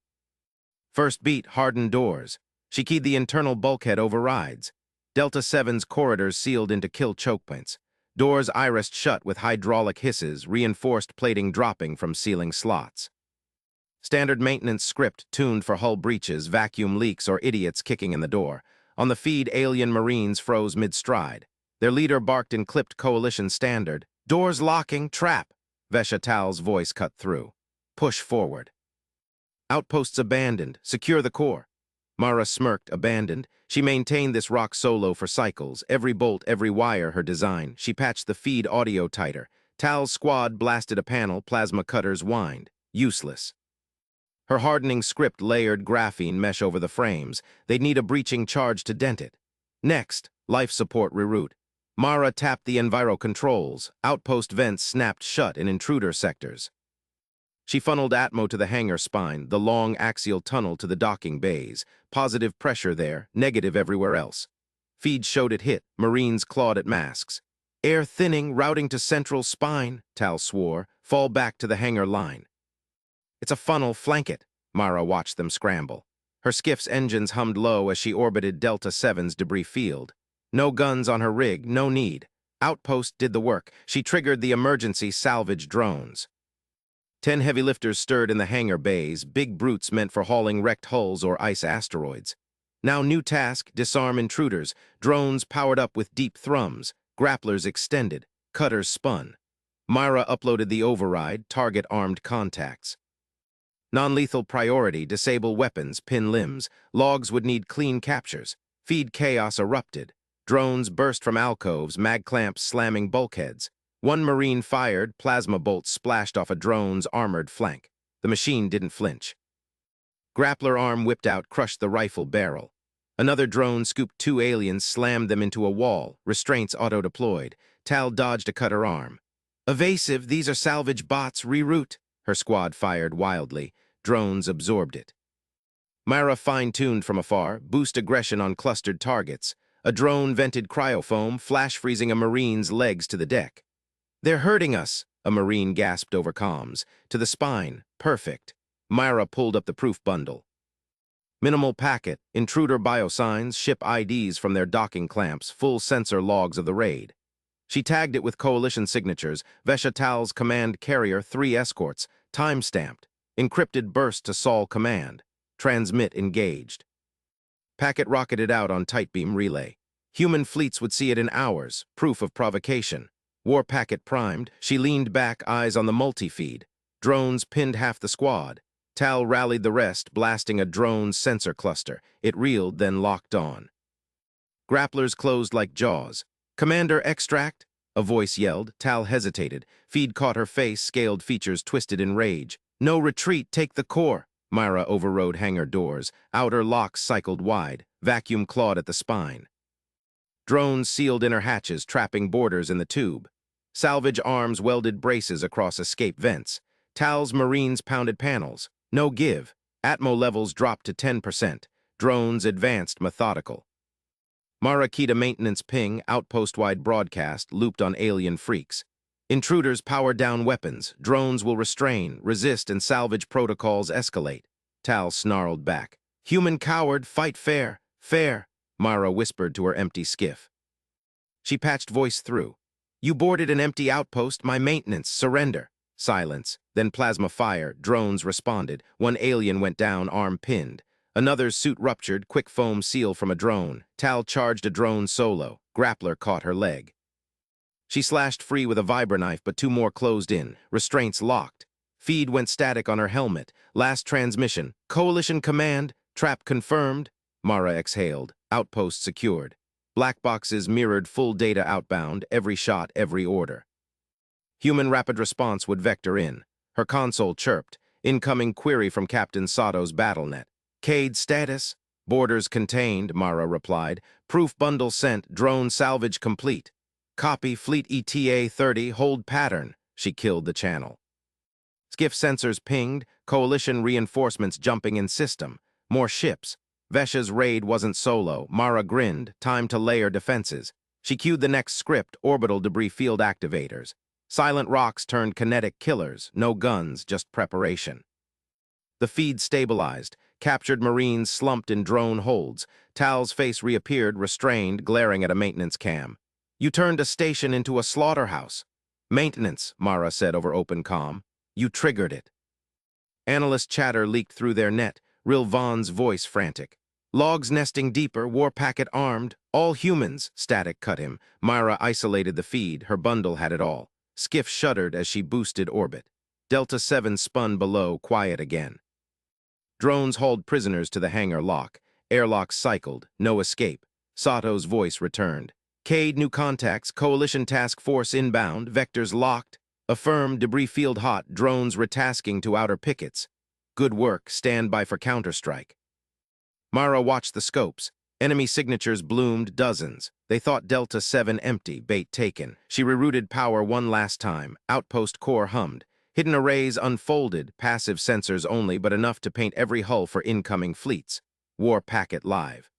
Speaker 1: First beat, hardened doors. She keyed the internal bulkhead overrides. Delta 7's corridors sealed into kill choke points. Doors irised shut with hydraulic hisses, reinforced plating dropping from ceiling slots. Standard maintenance script tuned for hull breaches, vacuum leaks, or idiots kicking in the door. On the feed, alien Marines froze mid-stride. Their leader barked in clipped coalition standard. Doors locking, trap. Vesha Tal's voice cut through. Push forward. Outposts abandoned. Secure the core. Mara smirked, abandoned. She maintained this rock solo for cycles. Every bolt, every wire, her design. She patched the feed audio tighter. Tal's squad blasted a panel, plasma cutters whined. Useless. Her hardening script layered graphene mesh over the frames. They'd need a breaching charge to dent it. Next, life support reroute. Mara tapped the enviro controls. Outpost vents snapped shut in intruder sectors. She funneled Atmo to the hangar spine, the long axial tunnel to the docking bays. Positive pressure there, negative everywhere else. Feeds showed it hit. Marines clawed at masks. Air thinning, routing to central spine, Tal swore. Fall back to the hangar line. It's a funnel, flank it. Mara watched them scramble. Her skiff's engines hummed low as she orbited Delta 7's debris field. No guns on her rig, no need. Outpost did the work. She triggered the emergency salvage drones. 10 heavy lifters stirred in the hangar bays, big brutes meant for hauling wrecked hulls or ice asteroids. Now new task, disarm intruders. Drones powered up with deep thrums. Grapplers extended. Cutters spun. Myra uploaded the override, target armed contacts. Non-lethal priority, disable weapons, pin limbs. Logs would need clean captures. Feed chaos erupted. Drones burst from alcoves, mag clamps slamming bulkheads. One Marine fired, plasma bolts splashed off a drone's armored flank. The machine didn't flinch. Grappler arm whipped out, crushed the rifle barrel. Another drone scooped 2 aliens, slammed them into a wall. Restraints auto-deployed. Tal dodged a cutter arm. Evasive, these are salvage bots, reroute. Her squad fired wildly. Drones absorbed it. Myra fine-tuned from afar, boost aggression on clustered targets. A drone vented cryofoam, flash-freezing a Marine's legs to the deck. They're hurting us, a Marine gasped over comms. To the spine, perfect. Myra pulled up the proof bundle. Minimal packet, intruder biosigns, ship IDs from their docking clamps, full sensor logs of the raid. She tagged it with coalition signatures, Vesha Tal's command carrier, 3 escorts, time-stamped. Encrypted burst to Sol command. Transmit engaged. Packet rocketed out on tight beam relay. Human fleets would see it in hours, proof of provocation. War packet primed, she leaned back, eyes on the multi-feed. Drones pinned half the squad. Tal rallied the rest, blasting a drone sensor cluster. It reeled, then locked on. Grapplers closed like jaws. Commander extract? A voice yelled. Tal hesitated. Feed caught her face, scaled features twisted in rage. No retreat, take the core. Myra overrode hangar doors. Outer locks cycled wide. Vacuum clawed at the spine. Drones sealed inner hatches, trapping boarders in the tube. Salvage arms welded braces across escape vents. Tal's Marines pounded panels. No give. Atmo levels dropped to 10%. Drones advanced methodical. Marakita maintenance ping, outpost-wide broadcast, looped on alien freaks. Intruders power down weapons. Drones will restrain, resist, and salvage protocols escalate. Tal snarled back. Human coward, fight fair, fair, Mara whispered to her empty skiff. She patched voice through. You boarded an empty outpost, my maintenance, surrender. Silence, then plasma fire, drones responded. One alien went down, arm pinned. Another's suit ruptured, quick foam seal from a drone. Tal charged a drone solo. Grappler caught her leg. She slashed free with a vibroknife, but two more closed in. Restraints locked. Feed went static on her helmet. Last transmission. Coalition command. Trap confirmed. Mara exhaled. Outpost secured. Black boxes mirrored full data outbound, every shot, every order. Human rapid response would vector in. Her console chirped. Incoming query from Captain Sato's battlenet. Cade status? Borders contained, Mara replied. Proof bundle sent, drone salvage complete. Copy Fleet ETA 30, hold pattern. She killed the channel. Skiff sensors pinged, coalition reinforcements jumping in system. More ships. Vesha's raid wasn't solo. Mara grinned, time to layer defenses. She cued the next script, orbital debris field activators. Silent rocks turned kinetic killers, no guns, just preparation. The feed stabilized. Captured Marines slumped in drone holds. Tal's face reappeared, restrained, glaring at a maintenance cam. You turned a station into a slaughterhouse. Maintenance, Mara said over open comm. You triggered it. Analyst chatter leaked through their net, Ril Vaughn's voice frantic. Logs nesting deeper, war packet armed, all humans, static cut him. Myra isolated the feed, her bundle had it all. Skiff shuddered as she boosted orbit. Delta 7 spun below, quiet again. Drones hauled prisoners to the hangar lock. Airlocks cycled, no escape. Sato's voice returned. Cade, new contacts, coalition task force inbound, vectors locked. Affirm, debris field hot, drones retasking to outer pickets. Good work, stand by for counterstrike. Mara watched the scopes. Enemy signatures bloomed dozens. They thought Delta 7 empty, bait taken. She rerouted power one last time. Outpost core hummed. Hidden arrays unfolded, passive sensors only, but enough to paint every hull for incoming fleets. War packet live.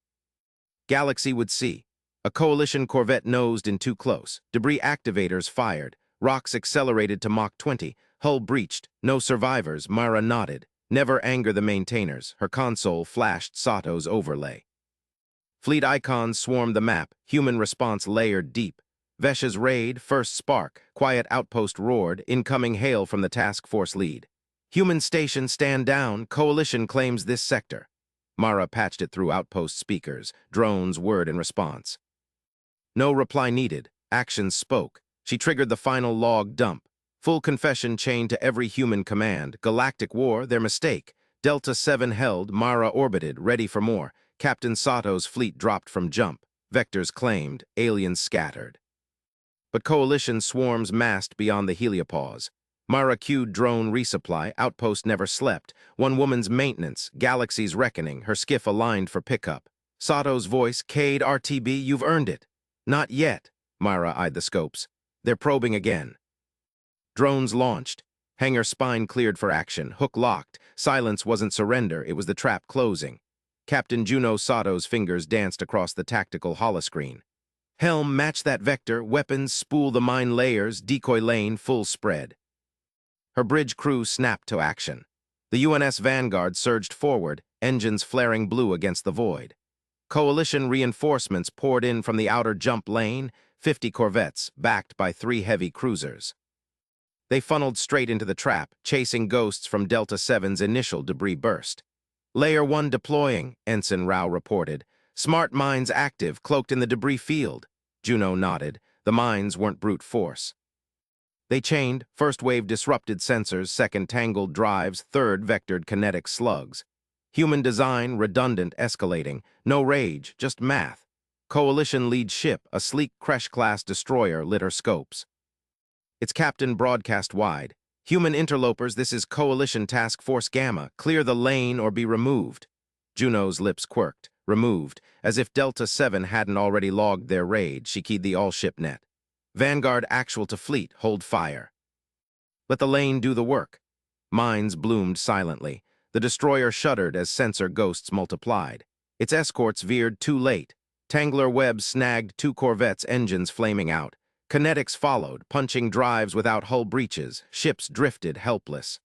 Speaker 1: Galaxy would see. A coalition corvette nosed in too close. Debris activators fired. Rocks accelerated to Mach 20. Hull breached. No survivors. Mara nodded. Never anger the maintainers. Her console flashed Sato's overlay. Fleet icons swarmed the map. Human response layered deep. Vesha's raid, first spark. Quiet outpost roared. Incoming hail from the task force lead. Human station stand down. Coalition claims this sector. Mara patched it through outpost speakers. Drones word in response. No reply needed. Actions spoke. She triggered the final log dump. Full confession chained to every human command. Galactic War, their mistake. Delta 7 held, Mara orbited, ready for more. Captain Sato's fleet dropped from jump. Vectors claimed, aliens scattered. But coalition swarms massed beyond the heliopause. Mara cued drone resupply, outpost never slept. One woman's maintenance, galaxy's reckoning, her skiff aligned for pickup. Sato's voice, Cade RTB, you've earned it. Not yet, Mara eyed the scopes. They're probing again. Drones launched. Hangar spine cleared for action. Hook locked. Silence wasn't surrender, it was the trap closing. Captain Juno Sato's fingers danced across the tactical holoscreen. Helm, match that vector, weapons, spool the mine layers, decoy lane, full spread. Her bridge crew snapped to action. The UNS Vanguard surged forward, engines flaring blue against the void. Coalition reinforcements poured in from the outer jump lane, 50 corvettes, backed by 3 heavy cruisers. They funneled straight into the trap, chasing ghosts from Delta 7's initial debris burst. Layer 1 deploying, Ensign Rao reported. Smart mines active, cloaked in the debris field. Juno nodded. The mines weren't brute force. They chained, first wave disrupted sensors, second tangled drives, third vectored kinetic slugs. Human design, redundant, escalating. No rage, just math. Coalition lead ship, a sleek Kresh-class destroyer, lit her scopes. Its captain broadcast wide. Human interlopers, this is Coalition Task Force Gamma. Clear the lane or be removed. Juno's lips quirked. Removed. As if Delta 7 hadn't already logged their raid, she keyed the all-ship net. Vanguard actual to fleet, hold fire. Let the lane do the work. Mines bloomed silently. The destroyer shuddered as sensor ghosts multiplied. Its escorts veered too late. Tangler webs snagged 2 corvettes' engines flaming out. Kinetics followed, punching drives without hull breaches. Ships drifted helpless.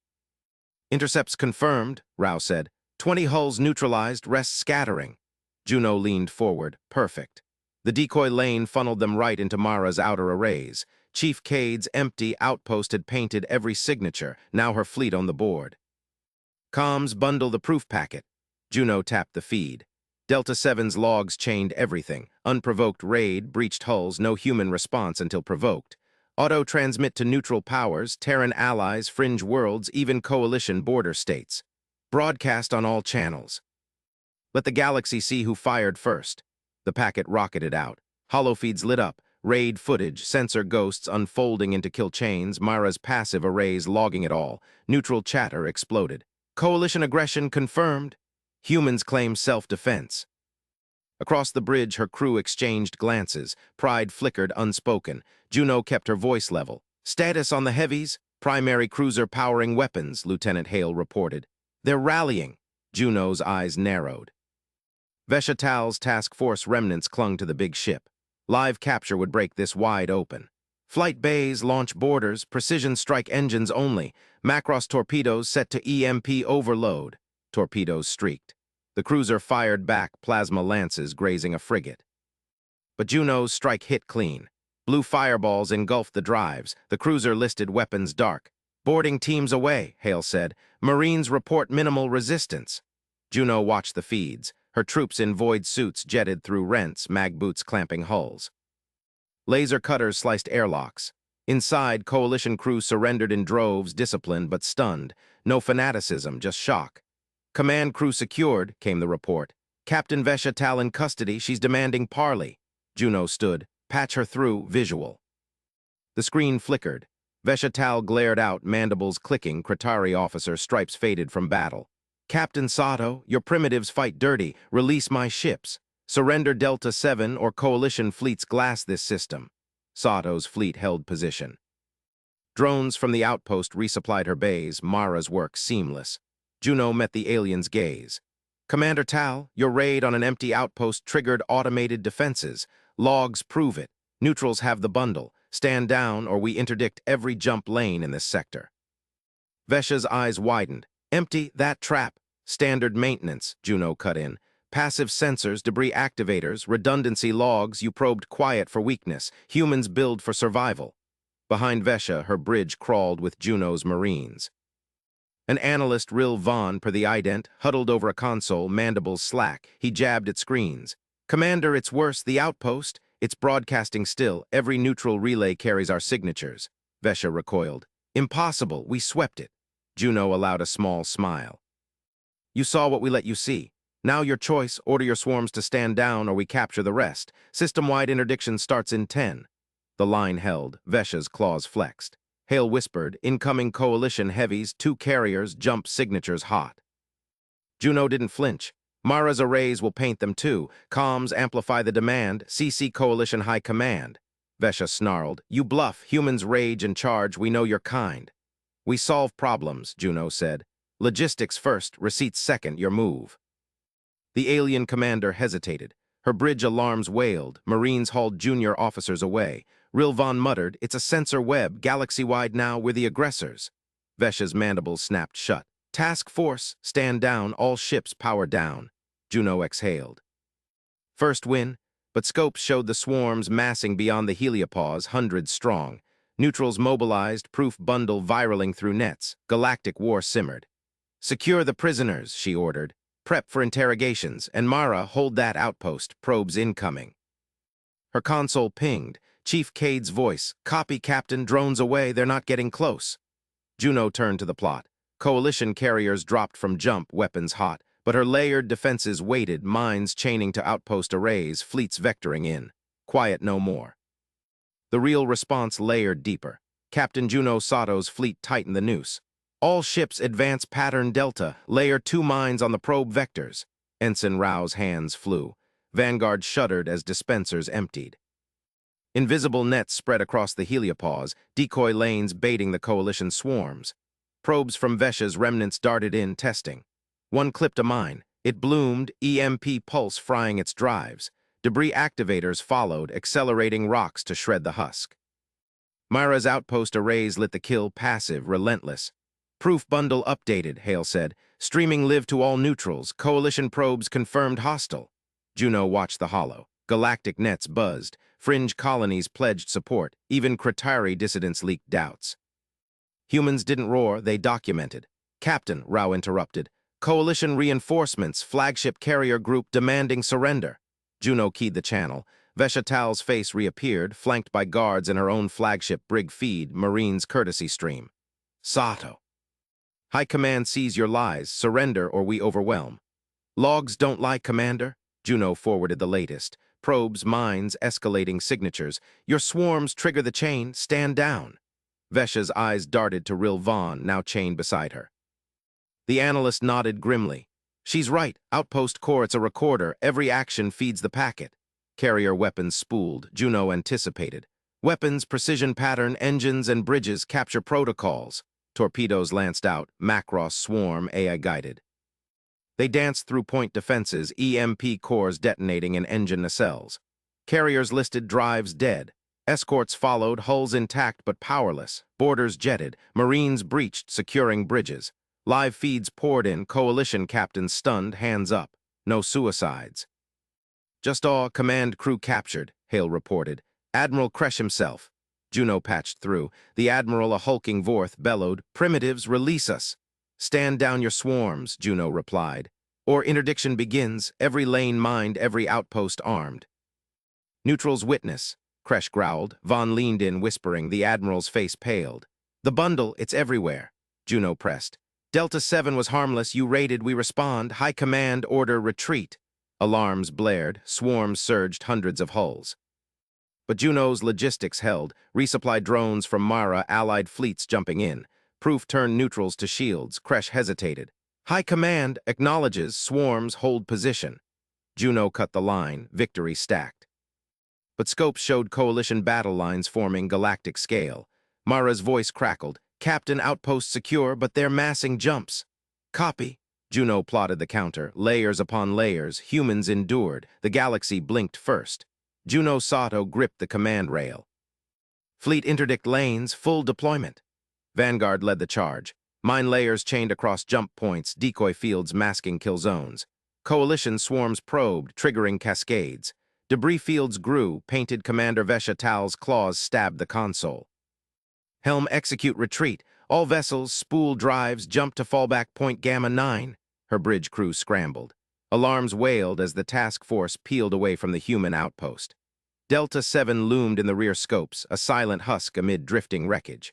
Speaker 1: Intercepts confirmed, Rao said. 20 hulls neutralized, rest scattering. Juno leaned forward. Perfect. The decoy lane funneled them right into Mara's outer arrays. Chief Cade's empty outpost had painted every signature, now her fleet on the board. Comms bundle the proof packet. Juno tapped the feed. Delta 7's logs chained everything. Unprovoked raid, breached hulls, no human response until provoked. Auto-transmit to neutral powers, Terran allies, fringe worlds, even coalition border states. Broadcast on all channels. Let the galaxy see who fired first. The packet rocketed out. Holofeeds lit up. Raid footage, sensor ghosts unfolding into kill chains, Mara's passive arrays logging it all. Neutral chatter exploded. Coalition aggression confirmed. Humans claim self-defense. Across the bridge, her crew exchanged glances. Pride flickered unspoken. Juno kept her voice level. Status on the heavies? Primary cruiser powering weapons, Lieutenant Hale reported. They're rallying. Juno's eyes narrowed. Veshatal's task force remnants clung to the big ship. Live capture would break this wide open. Flight bays, launch borders, precision strike engines only. Macross torpedoes set to EMP overload. Torpedoes streaked. The cruiser fired back, plasma lances grazing a frigate. But Juno's strike hit clean. Blue fireballs engulfed the drives. The cruiser listed weapons dark. Boarding teams away, Hale said. Marines report minimal resistance. Juno watched the feeds. Her troops in void suits jetted through rents, mag boots clamping hulls. Laser cutters sliced airlocks. Inside, coalition crew surrendered in droves, disciplined but stunned. No fanaticism, just shock. Command crew secured, came the report. Captain Veshatal in custody, she's demanding parley. Juno stood. Patch her through, visual. The screen flickered. Veshatal glared out, mandibles clicking, Kratari officer, stripes faded from battle. Captain Sato, your primitives fight dirty. Release my ships. Surrender Delta 7 or coalition fleets glass this system. Sato's fleet held position. Drones from the outpost resupplied her bays, Mara's work seamless. Juno met the alien's gaze. Commander Tal, your raid on an empty outpost triggered automated defenses. Logs prove it. Neutrals have the bundle. Stand down or we interdict every jump lane in this sector. Vesha's eyes widened. Empty, that trap. Standard maintenance, Juno cut in. Passive sensors, debris activators, redundancy logs, you probed quiet for weakness. Humans build for survival. Behind Vesha, her bridge crawled with Juno's Marines. An analyst, Ril Vaughn, per the ident, huddled over a console, mandibles slack. He jabbed at screens. Commander, it's worse. The outpost. It's broadcasting still. Every neutral relay carries our signatures. Vesha recoiled. Impossible. We swept it. Juno allowed a small smile. You saw what we let you see. Now your choice. Order your swarms to stand down or we capture the rest. System-wide interdiction starts in 10. The line held. Vesha's claws flexed. Hale whispered, incoming coalition heavies, 2 carriers, jump signatures hot. Juno didn't flinch. Mara's arrays will paint them too. Comms amplify the demand. CC Coalition High Command. Vesha snarled. You bluff. Humans rage and charge. We know your kind. We solve problems, Juno said. Logistics first, receipts second, your move. The alien commander hesitated. Her bridge alarms wailed. Marines hauled junior officers away. Rilvan muttered, it's a sensor web, galaxy-wide now, we're the aggressors. Vesha's mandibles snapped shut. Task force, stand down, all ships power down. Juno exhaled. First win, but scopes showed the swarms massing beyond the heliopause, hundreds strong. Neutrals mobilized, proof bundle viraling through nets. Galactic war simmered. Secure the prisoners, she ordered. Prep for interrogations, and Mara, hold that outpost, probes incoming. Her console pinged. Chief Cade's voice, copy Captain, drones away, they're not getting close. Juno turned to the plot. Coalition carriers dropped from jump, weapons hot. but her layered defenses waited, mines chaining to outpost arrays, fleets vectoring in. Quiet no more. The real response layered deeper. Captain Juno Sato's fleet tightened the noose. All ships advance pattern Delta, layer 2 mines on the probe vectors. Ensign Rao's hands flew. Vanguard shuddered as dispensers emptied. Invisible nets spread across the heliopause, decoy lanes baiting the coalition swarms. Probes from Vesha's remnants darted in, testing. One clipped a mine. It bloomed, EMP pulse frying its drives. Debris activators followed, accelerating rocks to shred the husk. Myra's outpost arrays lit the kill, passive, relentless. Proof bundle updated, Hale said. Streaming live to all neutrals. Coalition probes confirmed hostile. Juno watched the hollow. Galactic nets buzzed. Fringe colonies pledged support. Even Kratari dissidents leaked doubts. Humans didn't roar, they documented. Captain, Rao interrupted. Coalition reinforcements, flagship carrier group demanding surrender. Juno keyed the channel. Vesha Tal's face reappeared, flanked by guards in her own flagship brig feed, Marine's courtesy stream. Sato. High Command sees your lies. Surrender or we overwhelm. Logs don't lie, Commander. Juno forwarded the latest. Probes, mines, escalating signatures. Your swarms trigger the chain. Stand down. Vesha's eyes darted to Ril Vaughn, now chained beside her. The analyst nodded grimly. She's right. Outpost core, it's a recorder. Every action feeds the packet. Carrier weapons spooled. Juno anticipated. Weapons, precision pattern, engines, and bridges capture protocols. Torpedoes lanced out. Macross swarm, AI-guided. They danced through point defenses, EMP cores detonating in engine nacelles. Carriers listed, drives dead. Escorts followed, hulls intact but powerless. Boarders jetted. Marines breached, securing bridges. Live feeds poured in, coalition captains stunned, hands up. No suicides. Just all command crew captured, Hale reported. Admiral Kresh himself. Juno patched through. The Admiral, a hulking Vorth, bellowed, Primitives, release us. Stand down your swarms, Juno replied. Or interdiction begins, every lane mined, every outpost armed. Neutrals witness, Kresh growled. Vaughn leaned in, whispering. The Admiral's face paled. The bundle, it's everywhere. Juno pressed. Delta 7 was harmless, you raided, we respond. High Command, order, retreat. Alarms blared, swarms surged, hundreds of hulls. But Juno's logistics held, resupply drones from Mara, allied fleets jumping in. Proof turned neutrals to shields. Kresh hesitated. High Command acknowledges, swarms hold position. Juno cut the line, victory stacked. But scopes showed coalition battle lines forming galactic scale. Mara's voice crackled. Captain, outpost secure, but they're massing jumps. Copy. Juno plotted the counter. Layers upon layers, humans endured. The galaxy blinked first. Juno Sato gripped the command rail. Fleet interdict lanes, full deployment. Vanguard led the charge. Mine layers chained across jump points, decoy fields masking kill zones. Coalition swarms probed, triggering cascades. Debris fields grew, painted Commander Vesha Tal's claws stabbed the console. Helm execute retreat. All vessels, spool drives, jump to fallback point Gamma 9. Her bridge crew scrambled. Alarms wailed as the task force peeled away from the human outpost. Delta 7 loomed in the rear scopes, a silent husk amid drifting wreckage.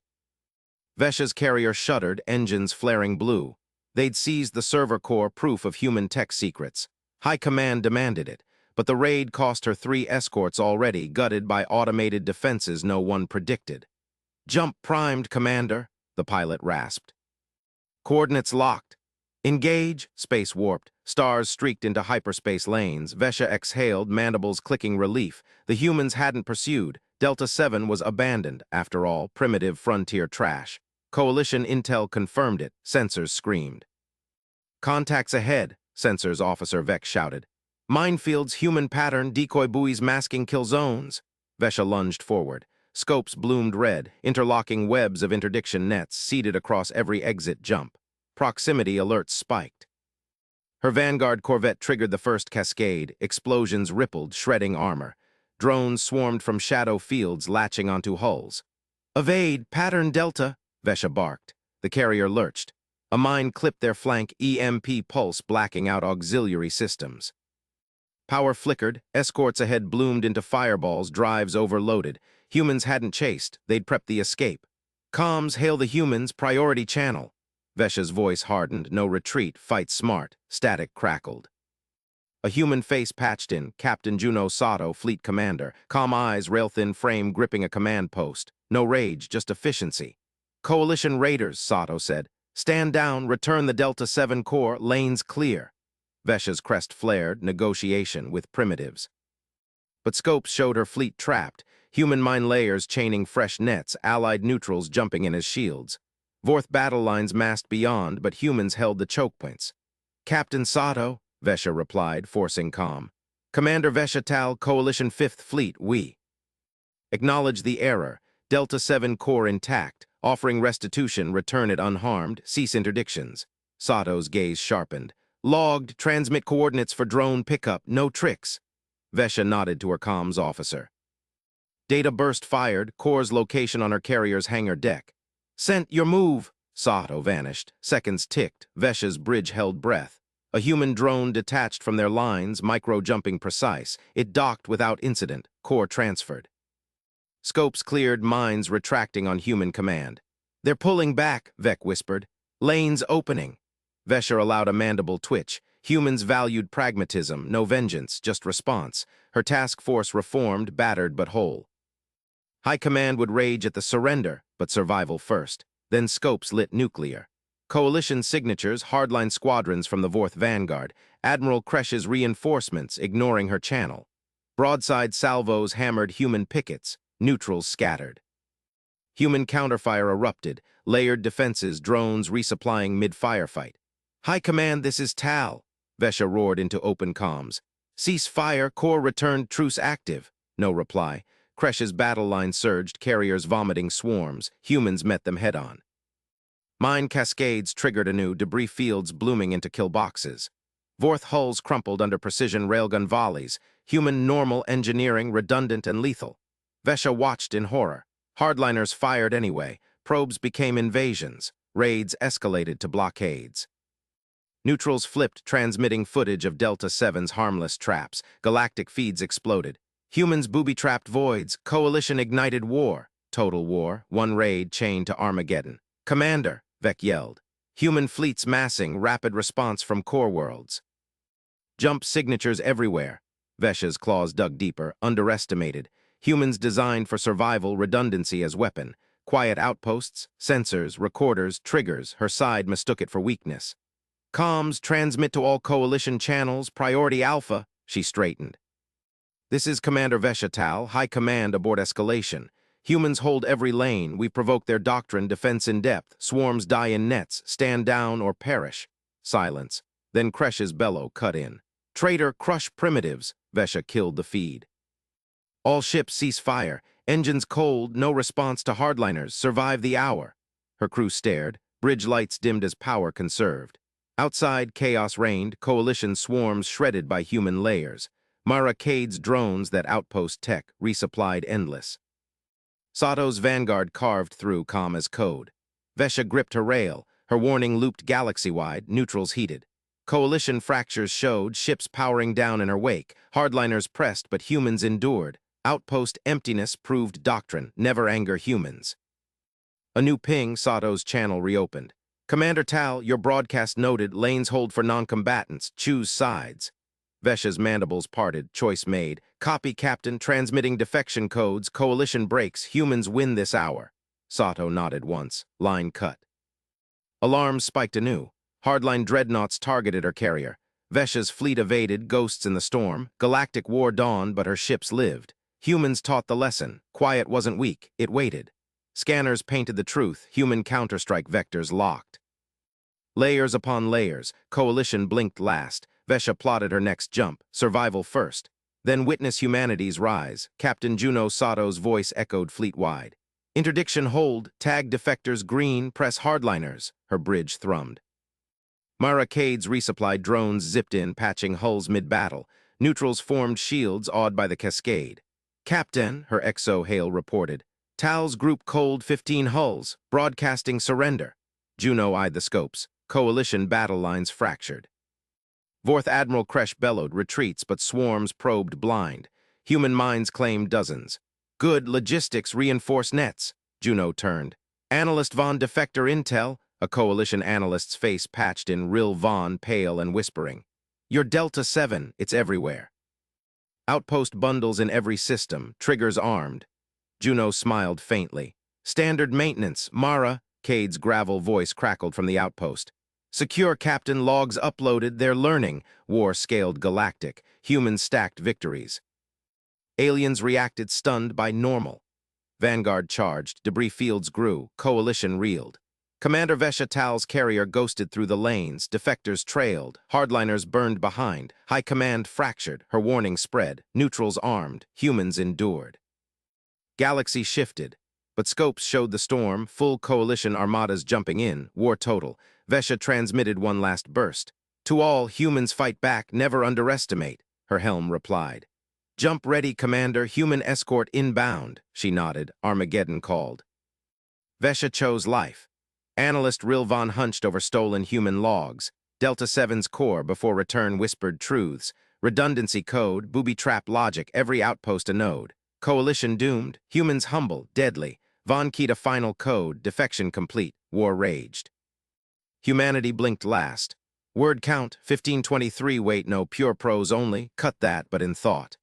Speaker 1: Vesha's carrier shuddered, engines flaring blue. They'd seized the server core, proof of human tech secrets. High Command demanded it, but the raid cost her 3 escorts already, gutted by automated defenses no one predicted. Jump primed, Commander, the pilot rasped. Coordinates locked. Engage, space warped. Stars streaked into hyperspace lanes. Vesha exhaled, mandibles clicking relief. The humans hadn't pursued. Delta 7 was abandoned, after all, primitive frontier trash. Coalition intel confirmed it. Sensors screamed. Contacts ahead, Sensors Officer Vex shouted. Minefields, human pattern, decoy buoys masking kill zones. Vesha lunged forward. Scopes bloomed red, interlocking webs of interdiction nets seeded across every exit jump. Proximity alerts spiked. Her Vanguard corvette triggered the first cascade. Explosions rippled, shredding armor. Drones swarmed from shadow fields, latching onto hulls. Evade, pattern Delta, Vesha barked. The carrier lurched. A mine clipped their flank, EMP pulse blacking out auxiliary systems. Power flickered, escorts ahead bloomed into fireballs, drives overloaded. Humans hadn't chased, they'd prepped the escape. Comms, hail the humans, priority channel. Vesha's voice hardened. No retreat, fight smart. Static crackled. A human face patched in, Captain Juno Sato, fleet commander. Calm eyes, rail-thin frame gripping a command post. No rage, just efficiency. Coalition raiders, Sato said. Stand down, return the Delta 7 core, lanes clear. Vesha's crest flared, negotiation with primitives. But scopes showed her fleet trapped, human mine layers chaining fresh nets, allied neutrals jumping in as shields. Vorth battle lines massed beyond, but humans held the choke points. Captain Sato, Vesha replied, forcing calm. Commander Vesha Tal, Coalition 5th Fleet, we acknowledge the error. Delta 7 core intact, offering restitution, return it unharmed, cease interdictions. Sato's gaze sharpened. Logged, transmit coordinates for drone pickup, no tricks. Vesha nodded to her comms officer. Data burst fired, core's location on her carrier's hangar deck. Sent your move. Sato vanished. Seconds ticked. Vesha's bridge held breath. A human drone detached from their lines, micro-jumping precise. It docked without incident. Core transferred. Scopes cleared, mines retracting on human command. They're pulling back, Vec whispered. Lanes opening. Vesha allowed a mandible twitch. Humans valued pragmatism, no vengeance, just response. Her task force reformed, battered but whole. High Command would rage at the surrender, but survival first. Then Scopes lit nuclear. Coalition signatures, hardline squadrons from the Vorth Vanguard. Admiral Kresh's reinforcements, ignoring her channel. Broadside salvos hammered human pickets. Neutrals scattered. Human counterfire erupted. Layered defenses, drones resupplying mid-firefight. High Command, this is Tal. Vesha roared into open comms. Cease fire, core returned, truce active. No reply. Kresh's battle line surged, carriers vomiting swarms. Humans met them head-on. Mine cascades triggered anew, debris fields blooming into kill boxes. Vorth hulls crumpled under precision railgun volleys. Human normal engineering, redundant and lethal. Vesha watched in horror. Hardliners fired anyway. Probes became invasions. Raids escalated to blockades. Neutrals flipped, transmitting footage of Delta 7's harmless traps. Galactic feeds exploded. Humans booby-trapped voids. Coalition ignited war. Total war. One raid chained to Armageddon. Commander, Vec yelled. Human fleets massing. Rapid response from core worlds. Jump signatures everywhere. Vesha's claws dug deeper. Underestimated. Humans designed for survival, redundancy as weapon. Quiet outposts, sensors, recorders, triggers. Her side mistook it for weakness. Comms, transmit to all Coalition channels, priority Alpha, she straightened. This is Commander Vesha Tal, High Command aboard escalation. Humans hold every lane, we provoke their doctrine, defense in depth, swarms die in nets, stand down or perish. Silence. Then Kresh's bellow cut in. Traitor, crush primitives, Vesha killed the feed. All ships cease fire, engines cold, no response to hardliners, survive the hour. Her crew stared, bridge lights dimmed as power conserved. Outside, chaos reigned, Coalition swarms shredded by human layers. Mara Cade's drones that Outpost tech resupplied endless. Sato's Vanguard carved through calm as code. Vesha gripped her rail, her warning looped galaxy-wide, neutrals heated. Coalition fractures showed, ships powering down in her wake. Hardliners pressed, but humans endured. Outpost emptiness proved doctrine, never anger humans. A new ping, Sato's channel reopened. Commander Tal, your broadcast noted, lanes hold for non-combatants, choose sides. Vesha's mandibles parted, choice made. Copy, Captain, transmitting defection codes, Coalition breaks, humans win this hour. Sato nodded once, line cut. Alarms spiked anew. Hardline dreadnoughts targeted her carrier. Vesha's fleet evaded, ghosts in the storm. Galactic war dawned, but her ships lived. Humans taught the lesson. Quiet wasn't weak, it waited. Scanners painted the truth, human counterstrike vectors locked. Layers upon layers, Coalition blinked last. Vesha plotted her next jump, survival first. Then witness humanity's rise. Captain Juno Sato's voice echoed fleet-wide. Interdiction hold, tag defectors green, press hardliners. Her bridge thrummed. Mara Cade's resupplied drones zipped in, patching hulls mid-battle. Neutrals formed shields awed by the cascade. Captain, her exo-hail reported. Tal's group cold 15 hulls, broadcasting surrender. Juno eyed the scopes. Coalition battle lines fractured. Vorth Admiral Kresh bellowed, retreats, but swarms probed blind. Human minds claimed dozens. Good logistics reinforce nets. Juno turned. Analyst von Defector Intel, A Coalition analyst's face patched in Rill Vaughn, pale and whispering. "You're Delta 7, it's everywhere." Outpost bundles in every system, triggers armed. Juno smiled faintly. "Standard maintenance, Mara," Cade's gravel voice crackled from the outpost. "Secure, Captain, logs uploaded, they're learning." War scaled galactic, humans stacked victories. Aliens reacted stunned by normal. Vanguard charged, debris fields grew, Coalition reeled. Commander Vesha Tal's carrier ghosted through the lanes, defectors trailed, hardliners burned behind, High Command fractured, her warning spread, neutrals armed, humans endured. Galaxy shifted, but scopes showed the storm, full Coalition armadas jumping in, war total. Vesha transmitted one last burst. "To all, humans fight back, never underestimate," her helm replied. "Jump ready, Commander, human escort inbound," she nodded, Armageddon called. Vesha chose life. Analyst Rilvan hunched over stolen human logs. Delta 7's core before return whispered truths. Redundancy code, booby-trap logic, every outpost a node. Coalition doomed, humans humble, deadly. Von keyed a final code, defection complete, war raged. Humanity blinked last. Word count, 1523, wait, no, pure prose only, cut that, but in thought.